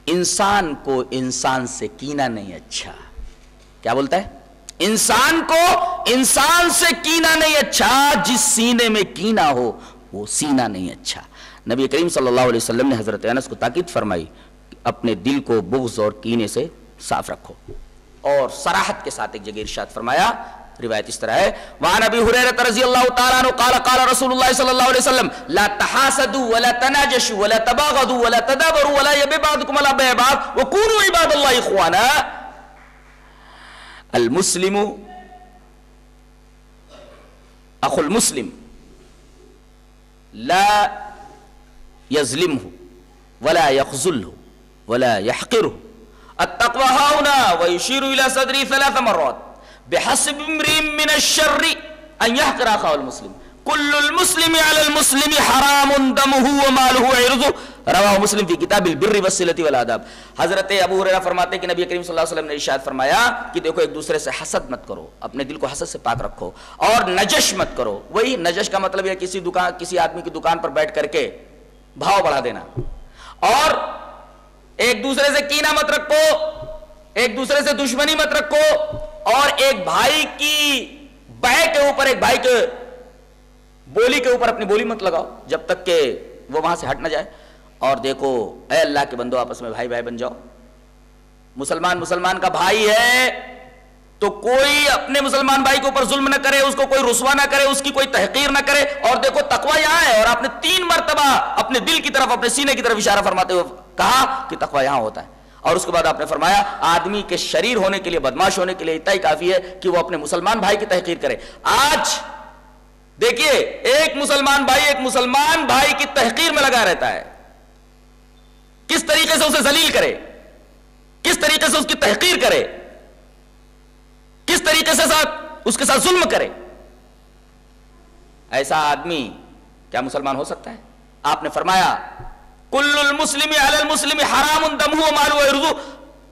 انسان کو انسان سے کینہ نہیں اچھا، کیا بولتا ہے؟ انسان کو انسان سے کینہ نہیں اچھا، جس سینے میں کینہ ہو وہ سینہ نہیں اچھا۔ نبی کریم صلی اللہ علیہ وسلم نے حضرت انس کو تاکید فرمائی اپنے دل کو بغض اور کینے سے صاف رکھو، اور صراحت کے ساتھ ایک جگہ ارشاد فرمایا روایت اس طرح ہے، وعن ابی ہریرہ رضی اللہ تعالیٰ عنہ قال قال رسول اللہ صلی اللہ علیہ وسلم لا تحاسدوا ولا تناجشوا ولا تباغضوا ولا تدابروا ولا يبغ بعضكم على بيع بعض وكونوا عباد الله اخوانا. المسلم اخو المسلم لا يظلمه ولا يخذله ولا يحقره. التقوى هاهنا ويشير الى صدره 3 مرات. بحسب امرئ من الشر ان يحقر اخاه المسلم. كل المسلم على المسلم حرام دمه وماله وعرضه. رواہ مسلم فی کتاب البر والصلۃ والآداب. حضرت ابو ہریرہ فرماتے ہیں کہ نبی کریم صلی اللہ علیہ وسلم نے ارشاد فرمایا کہ دیکھو ایک دوسرے سے حسد مت کرو، اپنے دل کو حسد سے پاک رکھو، اور نجش مت کرو. وہی نجش کا مطلب ہے کسی آدمی کی دکان پر بیٹھ کر کے بھاؤ بڑھا دینا. اور ایک دوسرے سے کینہ مت رکھو، ایک دوسرے سے دشمنی مت رکھو، اور ایک بھائی کی بیع کے اوپر، ایک بھائی کے بولی کے اوپر اپنی بولی مت لگاؤ جب تک کہ وہ وہاں سے ہٹ نہ جائے. اور دیکھو اے اللہ کے بندو، آپس میں بھائی بھائی بن جاؤ. مسلمان کا بھائی ہے تو کوئی اپنے مسلمان بھائی کے اوپر ظلم نہ کرے، اس کو کوئی رسوا نہ کرے، اس کی کوئی تحقیر نہ کرے. اور دیکھو تقوی یہاں ہے، اور آپ نے 3 مرتبہ اپنے دل کی طرف، اپنے سینے کی طرف اشارہ فرماتے ہوئے کہا کہ تقوی یہاں ہوتا ہے. اور اس کے بعد آپ نے فرمایا آدمی کے شریر ہونے کے لیے، بدماش ہونے کے لیے اتنا ہی کافی ہے کہ وہ اپنے مسلمان بھائی کی تحقیر کرے. آج دیکھیے ایک مسلمان بھائی کی تحقیر میں لگا رہتا ہے. کس طریقے سے اسے ذلیل کرے، کس طریقے سے اس کی تحقیر کرے، کس طریقے سے اس کے ساتھ ظلم کرے. ایسا آدمی کیا مسلمان ہو سکتا ہے؟ آپ نے فرمایا کل المسلم علی المسلم حرام دمہ ومالہ وعرضہ.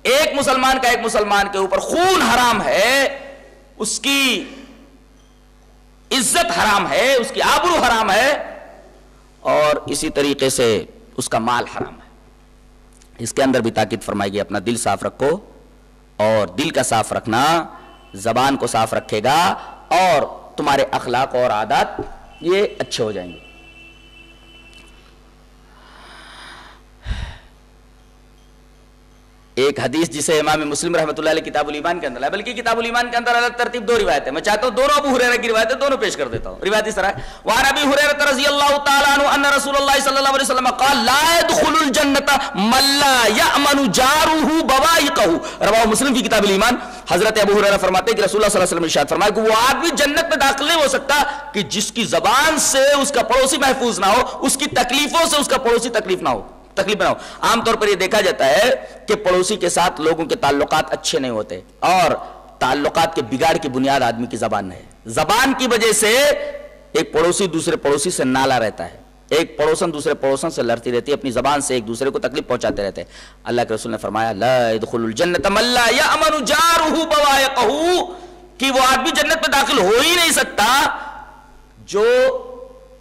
ایک مسلمان کا ایک مسلمان کے اوپر خون حرام ہے، اس کی عزت حرام ہے، اس کی آبرو حرام ہے، اور اسی طریقے سے اس کا مال حرام ہے. اس کے اندر بھی تاکید فرمائی گئی اپنا دل صاف رکھو، اور دل کا صاف رکھنا زبان کو صاف رکھے گا، اور تمہارے اخلاق اور عادات یہ اچھے ہو جائیں گے. ایک حدیث جسے امام مسلم رحمۃ اللہ علیہ کتاب الایمان کے اندر ہے، بلکہ کتاب الایمان کے اندر الگ ترتیب 2 روایتیں، میں چاہتا ہوں دونوں ابو ہریرہ کی روایتیں دونوں پیش کر دیتا ہوں. روایت اس طرح ہے، وعن ابی ہریرہ رضی اللہ تعالی عنہ ان رسول اللہ صلی اللہ علیہ وسلم قال لا يدخل الجنۃ من لا یأمن جارہ بوائقہ. رواہ مسلم فی کتاب الایمان. حضرت ابو ہریرہ فرماتے ہیں کہ رسول اللہ صلی اللہ علیہ وسلم نے ارشاد فرمایا کہ وہ آدمی جنت میں داخل نہیں ہو سکتا کہ جس کی زبان سے اس کا پڑوسی محفوظ نہ ہو، اس کی تکلیفوں سے اس کا پڑوسی تکلیف نہ ہو. عام طور پر یہ دیکھا جاتا ہے کہ پڑوسی کے ساتھ لوگوں کے تعلقات اچھے نہیں ہوتے، اور تعلقات کے بگاڑ کی بنیاد آدمی کی زبان ہے. زبان کی وجہ سے ایک پڑوسی دوسرے پڑوسی سے نالا رہتا ہے، ایک پڑوسن دوسرے پڑوسن سے لڑتی رہتی ہے، اپنی زبان سے ایک دوسرے کو تکلیف پہنچاتے رہتے ہیں. اللہ کے رسول نے فرمایا لا يدخل الجنۃ من لا یأمن جارہ بوائقہ، کہ وہ آدمی جنت میں داخل ہو ہی نہیں سکتا جو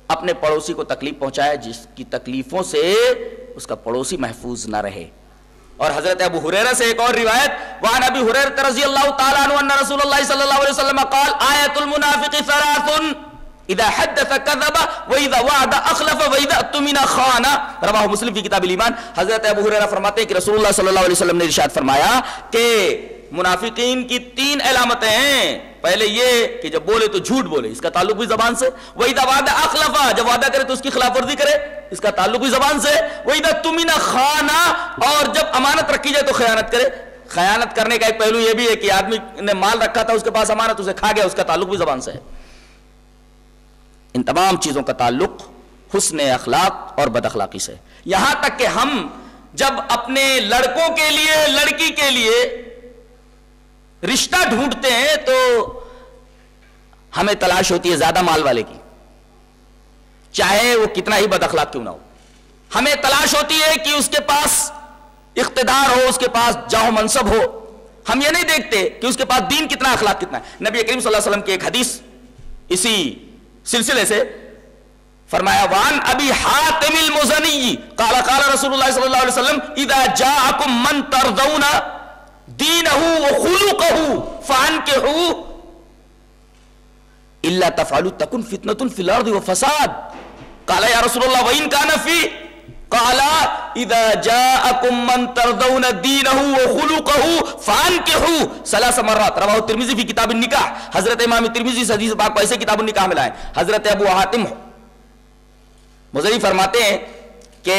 اپنے پڑوسی کو تکلیف پہنچائے، جس کی تکلیفوں سے اس کا پڑوسی محفوظ نہ رہے. اور حضرت ابو ہریرہ سے ایک اور روایت، وعن ابی ہریرہ رضی اللہ تعالی عنہ ان رسول اللہ صلی اللہ علیہ وسلم قال آیۃ المنافق 3 اذا حدث كذب واذا وعد اخلف واذا اؤتمن خان. رواہ مسلم فی کتاب الایمان. حضرت ابو ہریرہ فرماتے ہیں کہ رسول اللہ صلی اللہ علیہ وسلم نے ارشاد فرمایا کہ منافقین کی 3 علامتیں ہیں. پہلے یہ کہ جب بولے تو جھوٹ بولے، اس کا تعلق بھی زبان سے. وَإِذَا وَعَدَ أَخْلَفَ، جب وعدہ کرے تو اس کی خلاف ورزی کرے، اس کا تعلق بھی زبان سے. وَإِذَا اؤْتُمِنَ خَانَ، اور جب امانت رکھی جائے تو خیانت کرے. خیانت کرنے کا ایک پہلو یہ بھی ہے کہ آدمی نے مال رکھا تھا، اس کے پاس امانت، اسے کھا گیا، اس کا تعلق بھی زبان سے ہے. ان تمام چیزوں کا تعلق حسن اخلاق اور بد اخلاقی سے. یہاں تک کہ ہم جب اپنے لڑکوں کے لیے، لڑکی کے لیے رشتہ ڈھونڈتے ہیں تو ہمیں تلاش ہوتی ہے زیادہ مال والے کی، چاہے وہ کتنا ہی بد اخلاق کیوں نہ ہو. ہمیں تلاش ہوتی ہے کہ اس کے پاس اقتدار ہو، اس کے پاس جاہ و منصب ہو. ہم یہ نہیں دیکھتے کہ اس کے پاس دین کتنا، اخلاق کتنا ہے. نبی کریم صلی اللہ علیہ وسلم کی ایک حدیث اسی سلسلے سے فرمایا وان ابی حاتم المزنی قال قال رسول اللہ صلی اللہ علیہ وسلم اذا جاءکم من ترضون دینہ وخلقہ فانکحوا الا تفعلوا تکن فتنة فی الارض وفساد. قال یا رسول اللہ وان کان فی قال اذا جاءكم من ترضون دینہ وخلقہ فانکحوا 3 مرات، رواه الترمذی فی کتاب النکاح۔ حضرت امام ترمذی اس حدیث پاک کو ایسے کتاب النکاح میں لائے۔ حضرت ابو حاتم مزنی فرماتے ہیں کہ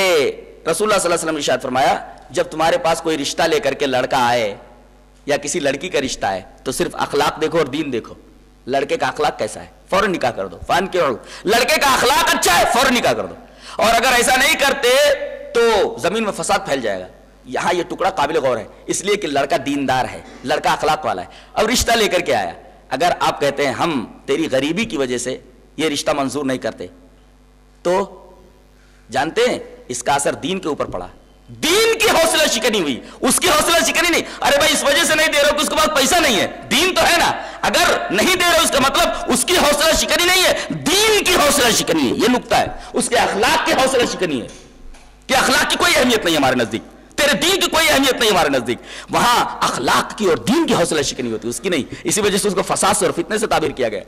رسول اللہ صلی اللہ علیہ وسلم نے ارشاد فرمایا جب تمہارے پاس کوئی رشتہ لے کر کے لڑکا آئے یا کسی لڑکی کا رشتہ ہے تو صرف اخلاق دیکھو اور دین دیکھو، لڑکے کا اخلاق کیسا ہے فوراً نکاح کر دو، فانکحوا، لڑکے کا اخلاق اچھا ہے فوراً نکاح کر دو، اور اگر ایسا نہیں کرتے تو زمین میں فساد پھیل جائے گا۔ یہاں یہ ٹکڑا قابل غور ہے اس لیے کہ لڑکا دیندار ہے، لڑکا اخلاق والا ہے، اب رشتہ لے کر کے آیا، اگر آپ کہتے ہیں ہم تیری غریبی کی وجہ سے یہ رشتہ منظور نہیں کرتے تو جانتے ہیں اس کا اثر دین کے اوپر پڑا، دین کی حوصلہ شکنی ہوئی، اس کی حوصلہ شکنی نہیں، ارے بھائی اس وجہ سے نہیں دے رہا کہ اس کے پاس پیسہ نہیں ہے، دین تو ہے نا، اگر نہیں دے رہے اس کا مطلب اس کی حوصلہ شکنی نہیں ہے، دین کی حوصلہ شکنی ہے، یہ نقطہ ہے، اس کے اخلاق کی حوصلہ شکنی ہے کہ اخلاق کی کوئی اہمیت نہیں ہمارے نزدیک، تیرے دین کی کوئی اہمیت نہیں ہمارے نزدیک، وہاں اخلاق کی اور دین کی حوصلہ شکنی ہوتی ہے، اس کی نہیں، اسی وجہ سے اس کو فساد سے اور فتنے سے تعبیر کیا گیا۔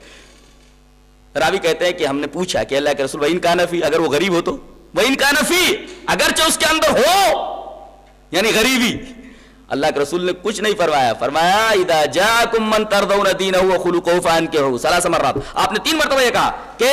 راوی کہتے ہیں کہ ہم نے پوچھا کہ اللہ کے رسول وَإِن كَانَ فِي، اگر وہ غریب ہو تو، وَإِن كَانَ فِي، اگرچہ اس کے اندر ہو یعنی غریبی، اللہ کے رسول نے کچھ نہیں فرمایا، فرمایا اذا جاءكم من ترضون دینہ وخلقہ فانکحوا 3 مرات، آپ نے 3 مرتبہ یہ کہا کہ